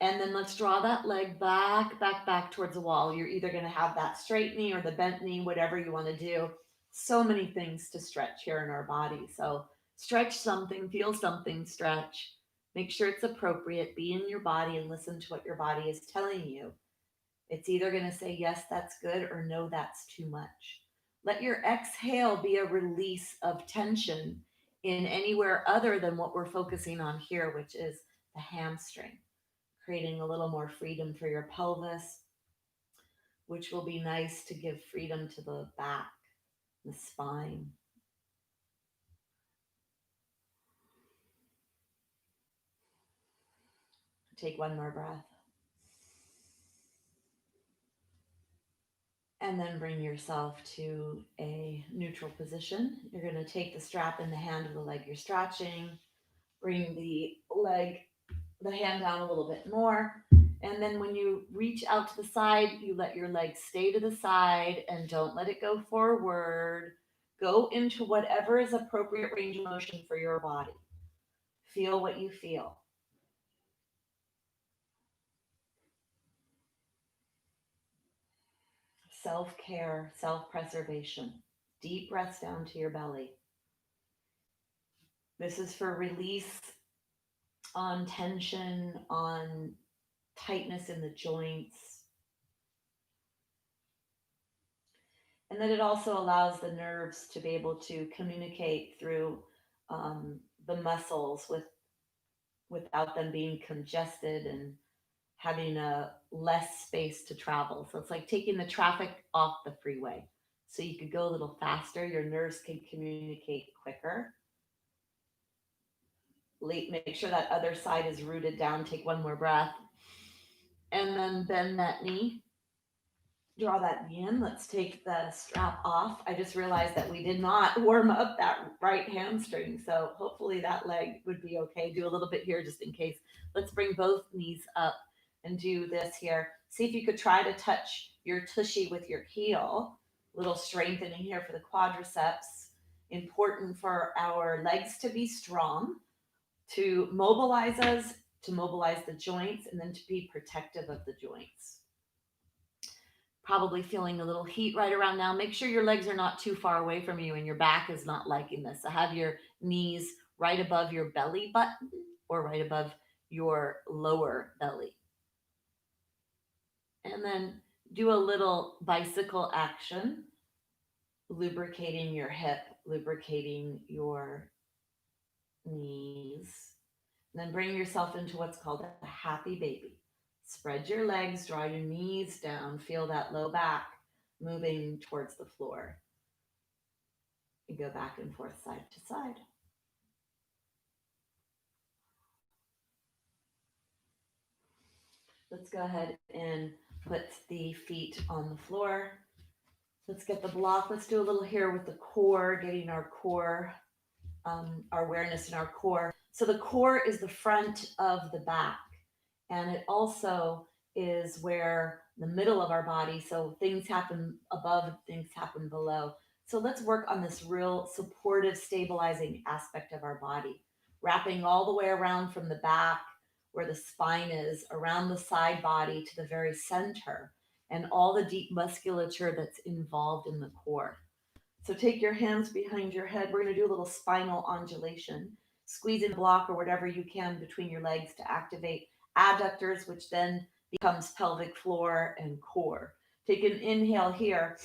And then let's draw that leg back towards the wall. You're either going to have that straight knee or the bent knee, whatever you want to do. So many things to stretch here in our body. So stretch something, feel something, stretch. Make sure it's appropriate. Be in your body and listen to what your body is telling you. It's either going to say, yes, that's good, or no, that's too much. Let your exhale be a release of tension in anywhere other than what we're focusing on here, which is the hamstring, creating a little more freedom for your pelvis, which will be nice to give freedom to the back, the spine. Take one more breath. And then bring yourself to a neutral position. You're going to take the strap in the hand of the leg you're stretching, bring the hand down a little bit more. And then when you reach out to the side, you let your leg stay to the side and don't let it go forward. Go into whatever is appropriate range of motion for your body. Feel what you feel. Self-care, self-preservation. Deep breaths down to your belly. This is for release on tension, on tightness in the joints. And then it also allows the nerves to be able to communicate through the muscles without them being congested and having a less space to travel. So it's like taking the traffic off the freeway. So you could go a little faster, your nerves can communicate quicker. Make sure that other side is rooted down. Take one more breath. And then bend that knee. Draw that knee in. Let's take the strap off. I just realized that we did not warm up that right hamstring. So hopefully that leg would be okay. Do a little bit here just in case. Let's bring both knees up and do this here. See if you could try to touch your tushy with your heel. Little strengthening here for the quadriceps. Important for our legs to be strong, to mobilize us, to mobilize the joints, and then to be protective of the joints. Probably feeling a little heat right around now. Make sure your legs are not too far away from you and your back is not liking this. So have your knees right above your belly button or right above your lower belly. And then do a little bicycle action, lubricating your hip, lubricating your knees. And then bring yourself into what's called a happy baby. Spread your legs, draw your knees down, feel that low back moving towards the floor. You go back and forth, side to side. Let's go ahead and put the feet on the floor. Let's get the block. Let's do a little here with the core, getting our core, our awareness in our core. So the core is the front of the back, and it also is where the middle of our body. So things happen above, things happen below. So let's work on this real supportive, stabilizing aspect of our body, wrapping all the way around from the back, where the spine is, around the side body to the very center, and all the deep musculature that's involved in the core. So take your hands behind your head. We're going to do a little spinal undulation. Squeeze in a block or whatever you can between your legs to activate adductors, which then becomes pelvic floor and core. Take an inhale here.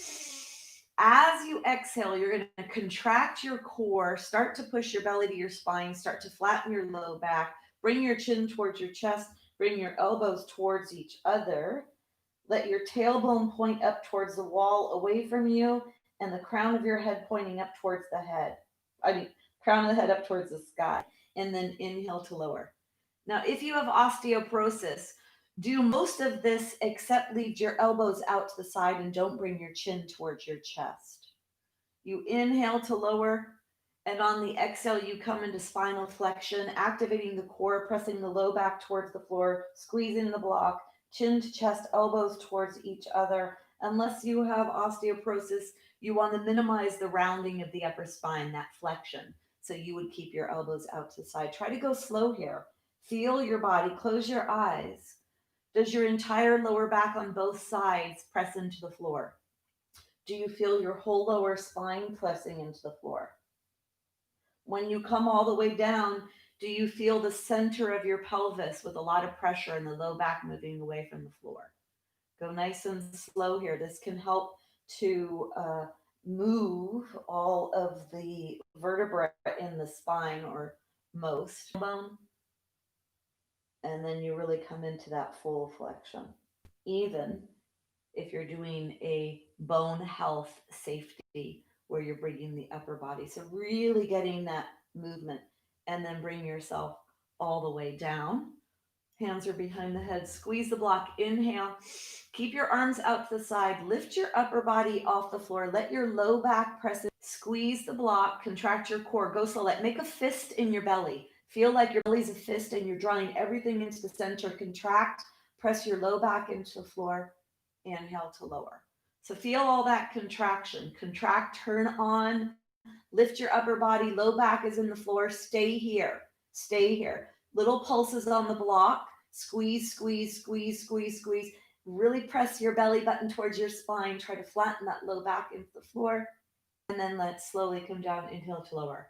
As you exhale, you're going to contract your core, start to push your belly to your spine, start to flatten your low back, bring your chin towards your chest, bring your elbows towards each other. Let your tailbone point up towards the wall away from you, and the crown of your head pointing up towards the head. Crown of the head up towards the sky. And then inhale to lower. Now, if you have osteoporosis, do most of this except leave your elbows out to the side and don't bring your chin towards your chest. You inhale to lower, and on the exhale, you come into spinal flexion, activating the core, pressing the low back towards the floor, squeezing the block, chin to chest, elbows towards each other. Unless you have osteoporosis, you want to minimize the rounding of the upper spine, that flexion. So you would keep your elbows out to the side. Try to go slow here. Feel your body, close your eyes. Does your entire lower back on both sides press into the floor? Do you feel your whole lower spine pressing into the floor? When you come all the way down, do you feel the center of your pelvis with a lot of pressure and the low back moving away from the floor? Go nice and slow here. This can help to move all of the vertebrae in the spine, or most bone, and then you really come into that full flexion. Even if you're doing a bone health safety where you're bringing the upper body. So really getting that movement, and then bring yourself all the way down. Hands are behind the head. Squeeze the block. Inhale. Keep your arms out to the side. Lift your upper body off the floor. Let your low back press it. Squeeze the block. Contract your core. Go slow. Make a fist in your belly. Feel like your belly's a fist and you're drawing everything into the center. Contract. Press your low back into the floor. Inhale to lower. So feel all that contraction. Contract, turn on, lift your upper body. Low back is in the floor. Stay here. Stay here. Little pulses on the block. Squeeze, squeeze, squeeze, squeeze, squeeze. Really press your belly button towards your spine. Try to flatten that low back into the floor. And then let's slowly come down. Inhale to lower.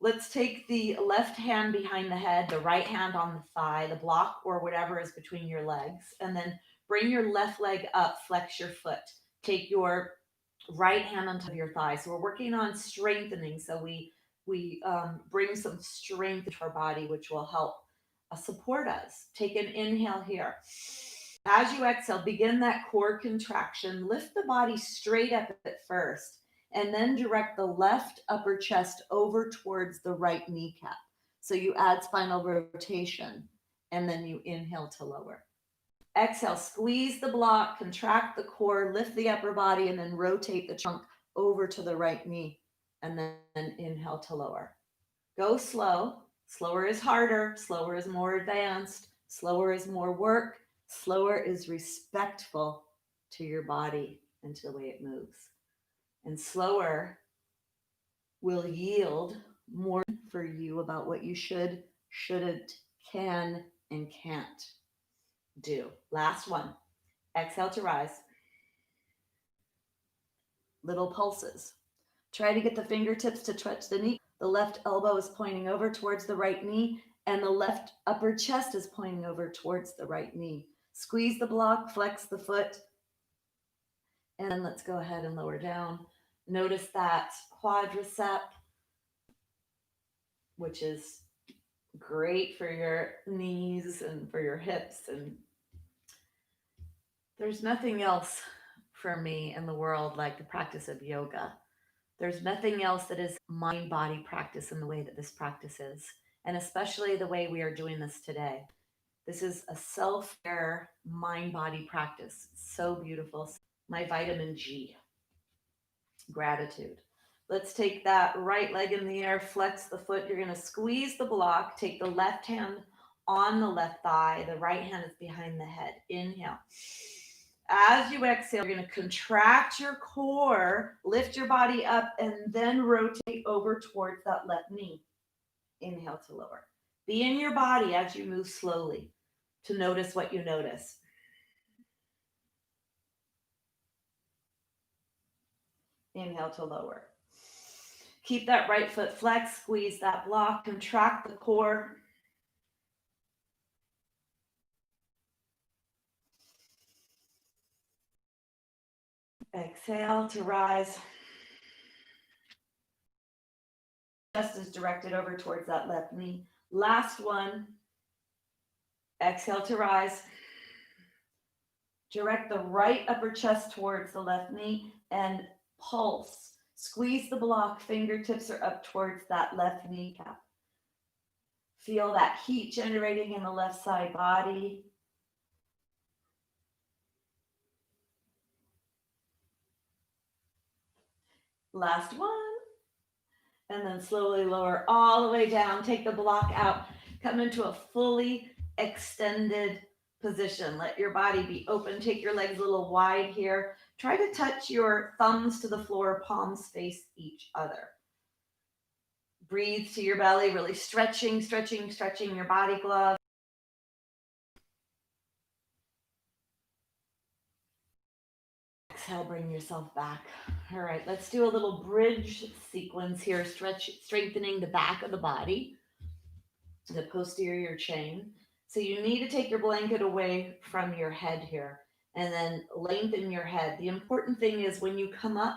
Let's take the left hand behind the head, the right hand on the thigh, the block or whatever is between your legs. And then bring your left leg up, flex your foot. Take your right hand on top of your thigh. So we're working on strengthening. So we bring some strength to our body, which will help support us. Take an inhale here. As you exhale, begin that core contraction. Lift the body straight up at first, and then direct the left upper chest over towards the right kneecap. So you add spinal rotation, and then you inhale to lower. Exhale, squeeze the block, contract the core, lift the upper body, and then rotate the trunk over to the right knee, and then inhale to lower. Go slow. Slower is harder. Slower is more advanced. Slower is more work. Slower is respectful to your body and to the way it moves. And slower will yield more for you about what you should, shouldn't, can, and can't do. Last one. Exhale to rise. Little pulses. Try to get the fingertips to touch the knee. The left elbow is pointing over towards the right knee, and the left upper chest is pointing over towards the right knee. Squeeze the block, flex the foot, and then let's go ahead and lower down. Notice that quadricep, which is great for your knees and for your hips. And there's nothing else for me in the world like the practice of yoga. There's nothing else that is mind-body practice in the way that this practice is, and especially the way we are doing this today. This is a self-care mind-body practice. So beautiful. My vitamin G. Gratitude. Let's take that right leg in the air, flex the foot. You're going to squeeze the block. Take the left hand on the left thigh. The right hand is behind the head. Inhale. As you exhale, you're going to contract your core, lift your body up, and then rotate over towards that left knee. Inhale to lower. Be in your body as you move slowly to notice what you notice. Inhale to lower. Keep that right foot flexed, squeeze that block, contract the core. Exhale to rise. Chest is directed over towards that left knee. Last one. Exhale to rise. Direct the right upper chest towards the left knee and pulse. Squeeze the block, fingertips are up towards that left kneecap. Feel that heat generating in the left side body. Last one. And then slowly lower all the way down. Take the block out. Come into a fully extended position. Let your body be open. Take your legs a little wide here. Try to touch your thumbs to the floor, palms face each other. Breathe to your belly, really stretching your body glove. Exhale, bring yourself back. All right, let's do a little bridge sequence here, strengthening the back of the body, the posterior chain. So you need to take your blanket away from your head here and then lengthen your head. The important thing is when you come up,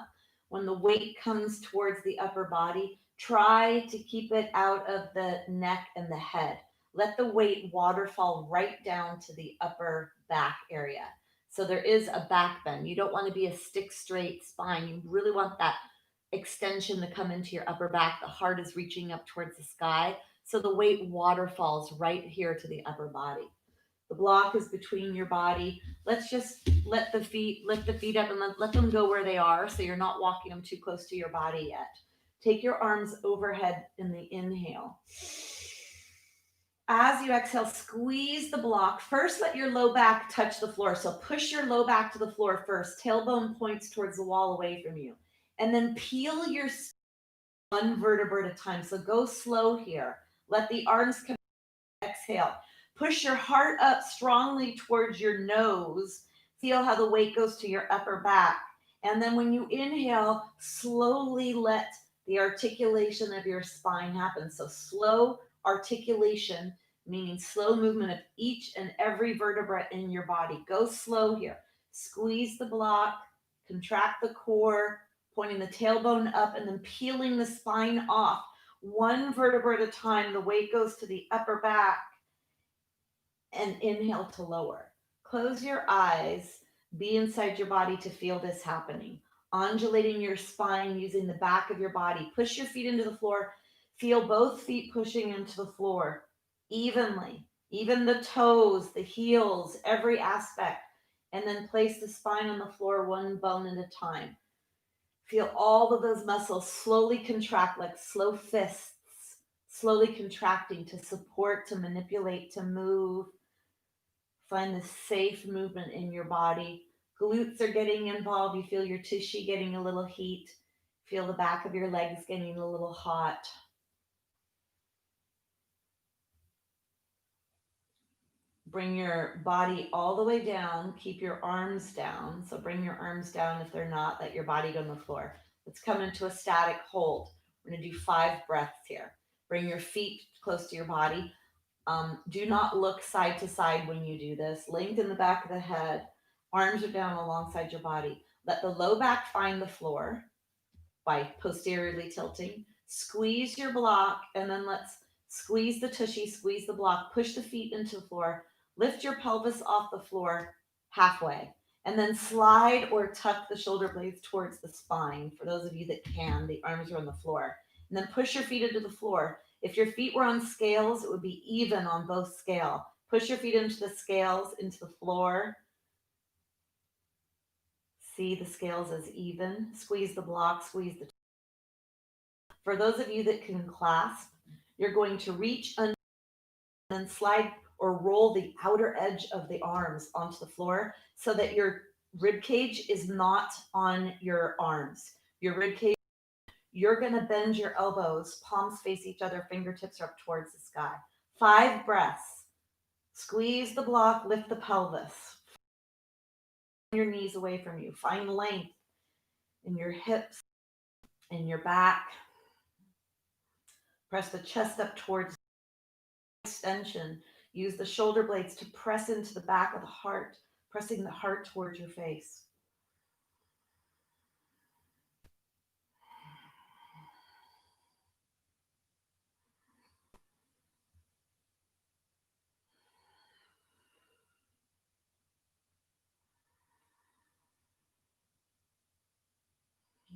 when the weight comes towards the upper body, try to keep it out of the neck and the head. Let the weight waterfall right down to the upper back area. So there is a back bend. You don't want to be a stick straight spine. You really want that extension to come into your upper back. The heart is reaching up towards the sky. So the weight waterfalls right here to the upper body. The block is between your body. Let's just lift the feet up and let them go where they are. So you're not walking them too close to your body yet. Take your arms overhead in the inhale. As you exhale, squeeze the block. First, let your low back touch the floor. So push your low back to the floor first. Tailbone points towards the wall away from you. And then peel your one vertebra at a time. So go slow here. Let the arms come. Exhale. Push your heart up strongly towards your nose. Feel how the weight goes to your upper back. And then when you inhale, slowly let the articulation of your spine happen. So slow articulation, meaning slow movement of each and every vertebra in your body. Go slow here. Squeeze the block, contract the core, pointing the tailbone up and then peeling the spine off. One vertebra at a time, the weight goes to the upper back, and inhale to lower. Close your eyes, be inside your body to feel this happening. Undulating your spine using the back of your body. Push your feet into the floor. Feel both feet pushing into the floor evenly, even the toes, the heels, every aspect. And then place the spine on the floor one bone at a time. Feel all of those muscles slowly contract like slow fists, slowly contracting to support, to manipulate, to move. Find the safe movement in your body. Glutes are getting involved. You feel your tushy getting a little heat. Feel the back of your legs getting a little hot. Bring your body all the way down. Keep your arms down. So bring your arms down if they're not. Let your body go on the floor. Let's come into a static hold. We're going to do 5 breaths here. Bring your feet close to your body. Do not look side to side when you do this. Lengthen the back of the head. Arms are down alongside your body. Let the low back find the floor by posteriorly tilting. Squeeze your block, and then let's squeeze the tushy, squeeze the block, push the feet into the floor. Lift your pelvis off the floor halfway, and then slide or tuck the shoulder blades towards the spine. For those of you that can, the arms are on the floor. And then push your feet into the floor. If your feet were on scales, it would be even on both scale. Push your feet into the scales, into the floor. See the scales as even. Squeeze the block, squeeze the. For those of you that can clasp, you're going to reach and then slide or roll the outer edge of the arms onto the floor so that your rib cage is not on your arms. Your rib cage, you're going to bend your elbows, palms face each other, fingertips are up towards the sky. 5 breaths. Squeeze the block, lift the pelvis. Your knees away from you. Find length in your hips, in your back. Press the chest up towards extension. Use the shoulder blades to press into the back of the heart, pressing the heart towards your face.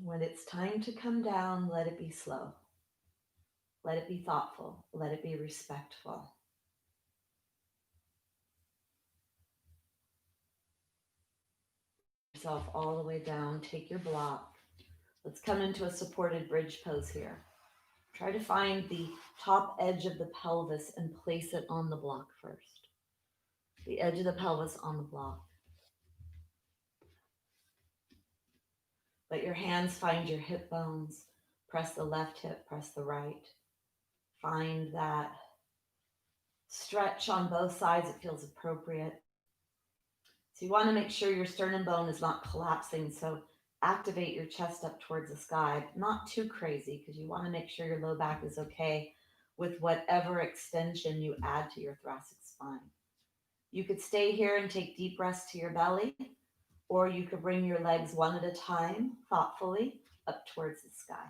When it's time to come down, let it be slow. Let it be thoughtful. Let it be respectful. Yourself all the way down. Take your block. Let's come into a supported bridge pose here. Try to find the top edge of the pelvis and place it on the block first. The edge of the pelvis on the block. Let your hands find your hip bones. Press the left hip, press the right. Find that stretch on both sides. It feels appropriate. So you want to make sure your sternum bone is not collapsing. So activate your chest up towards the sky. Not too crazy because you want to make sure your low back is okay with whatever extension you add to your thoracic spine. You could stay here and take deep breaths to your belly, or you could bring your legs one at a time, thoughtfully, up towards the sky.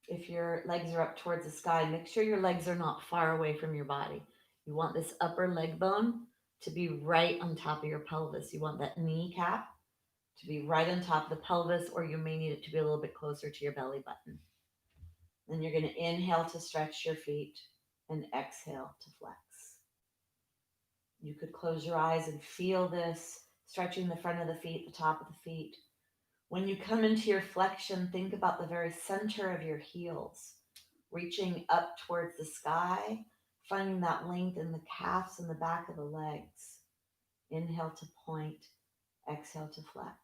If your legs are up towards the sky, make sure your legs are not far away from your body. You want this upper leg bone to be right on top of your pelvis. You want that kneecap to be right on top of the pelvis, or you may need it to be a little bit closer to your belly button. Then you're going to inhale to stretch your feet and exhale to flex. You could close your eyes and feel this, stretching the front of the feet, the top of the feet. When you come into your flexion, think about the very center of your heels, reaching up towards the sky, finding that length in the calves and the back of the legs. Inhale to point, exhale to flex.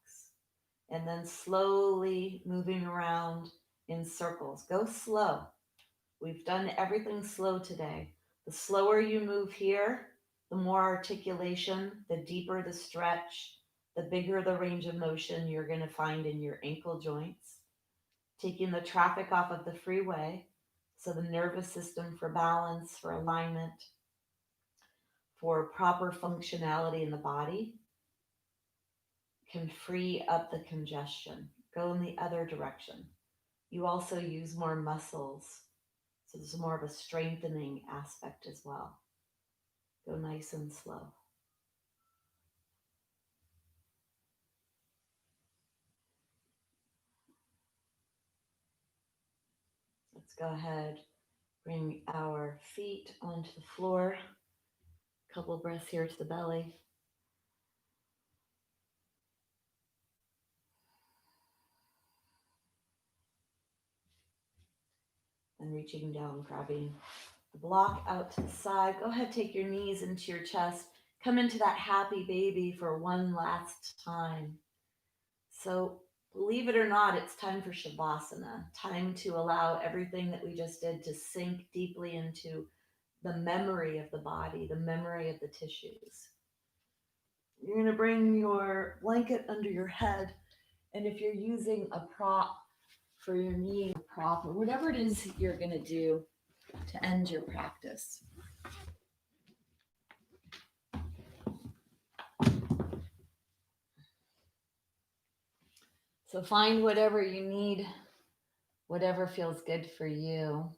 And then slowly moving around in circles. Go slow. We've done everything slow today. The slower you move here, the more articulation, the deeper the stretch, the bigger the range of motion you're going to find in your ankle joints. Taking the traffic off of the freeway, so the nervous system for balance, for alignment, for proper functionality in the body can free up the congestion. Go in the other direction. You also use more muscles, so there's more of a strengthening aspect as well. Go nice and slow. Let's go ahead, bring our feet onto the floor. A couple breaths here to the belly. And reaching down, grabbing the block out to the side. Go ahead, take your knees into your chest. Come into that happy baby for one last time. So believe it or not, it's time for Shavasana. Time to allow everything that we just did to sink deeply into the memory of the body, the memory of the tissues. You're going to bring your blanket under your head. And if you're using a prop for your knee, prop, or whatever it is you're going to do to end your practice. So find whatever you need, whatever feels good for you.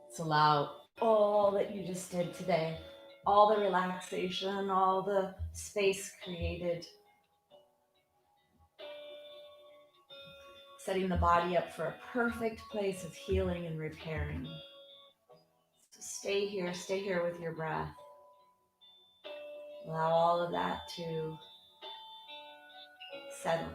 Let's allow all that you just did today, all the relaxation, all the space created, setting the body up for a perfect place of healing and repairing. So stay here with your breath. Allow all of that to settle.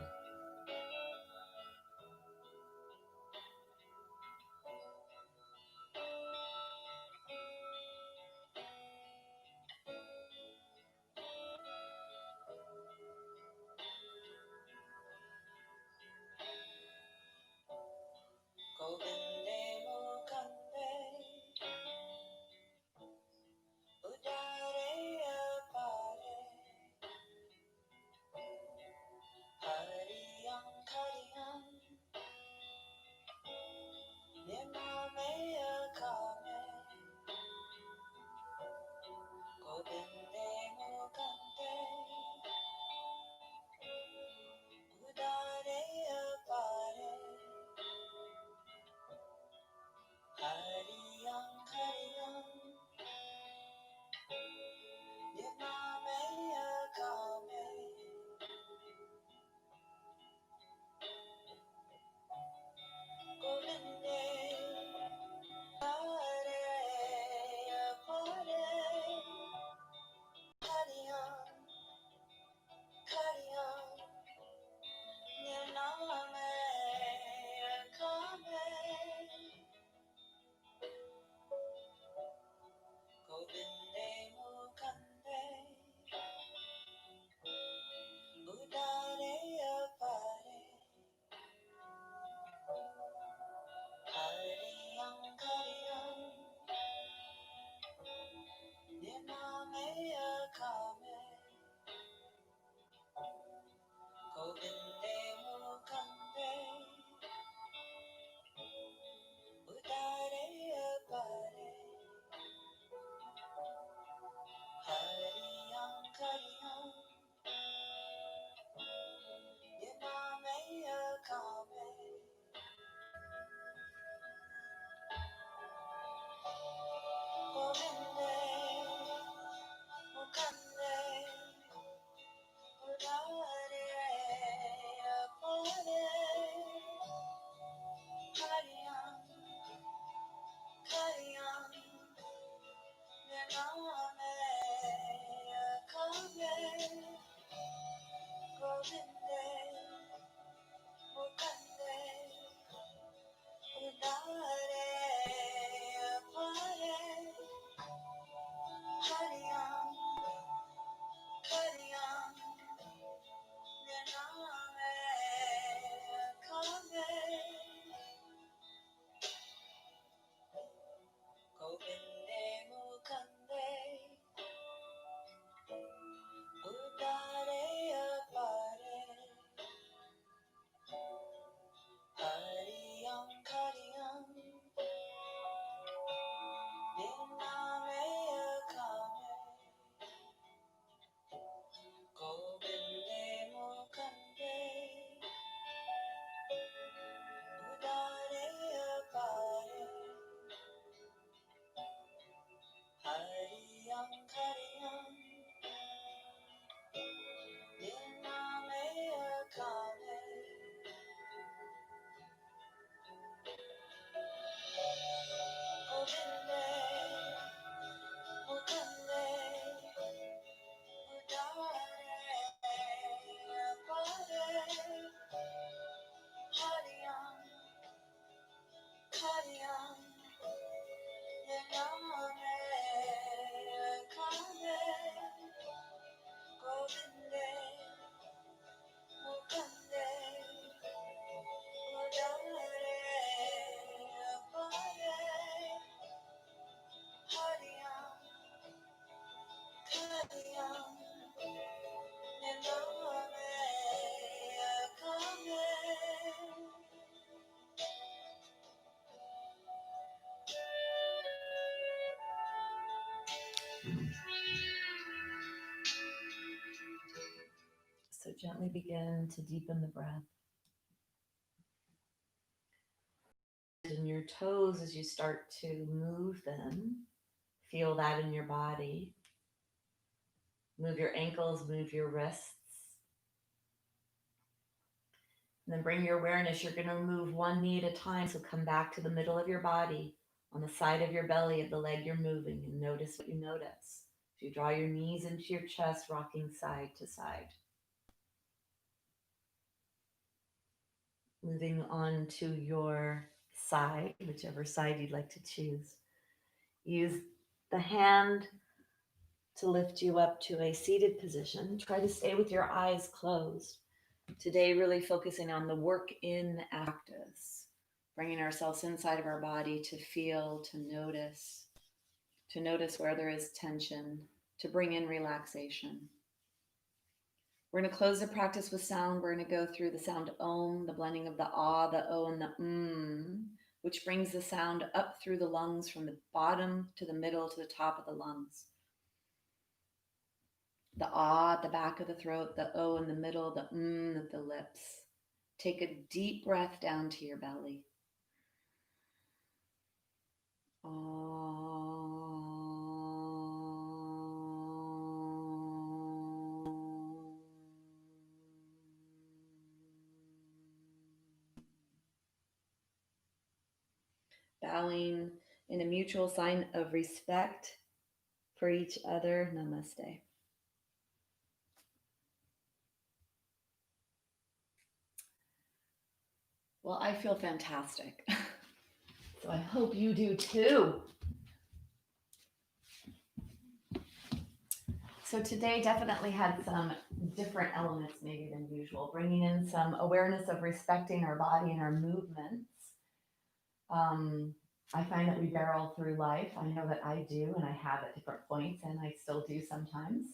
So gently begin to deepen the breath. And your toes, as you start to move them, feel that in your body. Move your ankles, move your wrists. And then bring your awareness. You're going to move one knee at a time. So come back to the middle of your body, on the side of your belly, of the leg you're moving, and notice what you notice. So you draw your knees into your chest, rocking side to side. Moving on to your side, whichever side you'd like to choose. Use the hand to lift you up to a seated position. Try to stay with your eyes closed. Today, really focusing on the work in practice, bringing ourselves inside of our body to feel, to notice where there is tension, to bring in relaxation. We're going to close the practice with sound. We're going to go through the sound Om, the blending of the Ah, the O, and the which brings the sound up through the lungs from the bottom to the middle to the top of the lungs. The Ah at the back of the throat, the O in the middle, the at the lips. Take a deep breath down to your belly. Bowing in a mutual sign of respect for each other. Namaste. Well, I feel fantastic. So I hope you do too. So today definitely had some different elements maybe than usual, bringing in some awareness of respecting our body and our movements. I find that we barrel through life. I know that I do, and I have at different points, and I still do sometimes.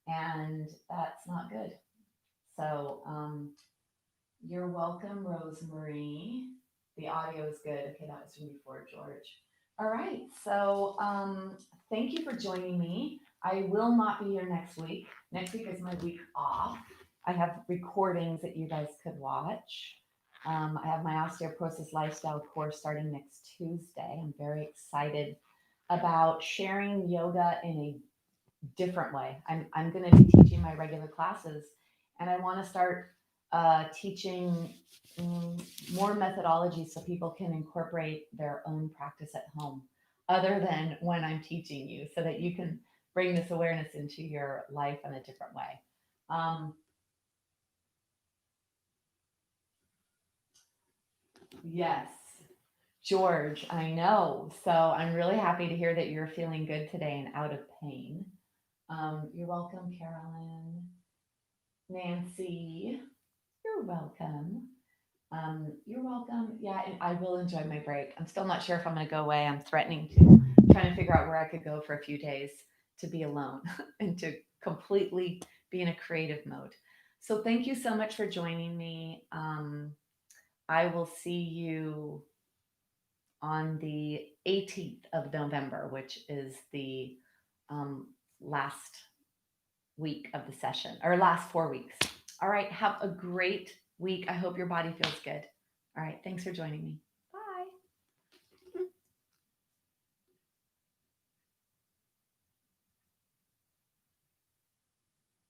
And that's not good. So you're welcome, Rosemary. The audio is good. Okay, that was from before, George. All right, so thank you for joining me. I will not be here next week. Next week is my week off. I have recordings that you guys could watch. I have my osteoporosis lifestyle course starting next Tuesday. I'm very excited about sharing yoga in a different way. I'm going to be teaching my regular classes, and I want to start teaching more methodologies so people can incorporate their own practice at home, other than when I'm teaching you, so that you can bring this awareness into your life in a different way. Um, yes, George, I know. So I'm really happy to hear that you're feeling good today and out of pain. You're welcome, Carolyn. Nancy, you're welcome. You're welcome. Yeah, and I will enjoy my break. I'm still not sure if I'm going to go away. I'm threatening to, trying to figure out where I could go for a few days to be alone and to completely be in a creative mode. So thank you so much for joining me. I will see you on the 18th of November, which is the um, last week of the session, or last 4 weeks. All right, have a great week. I hope your body feels good. All right, thanks for joining me.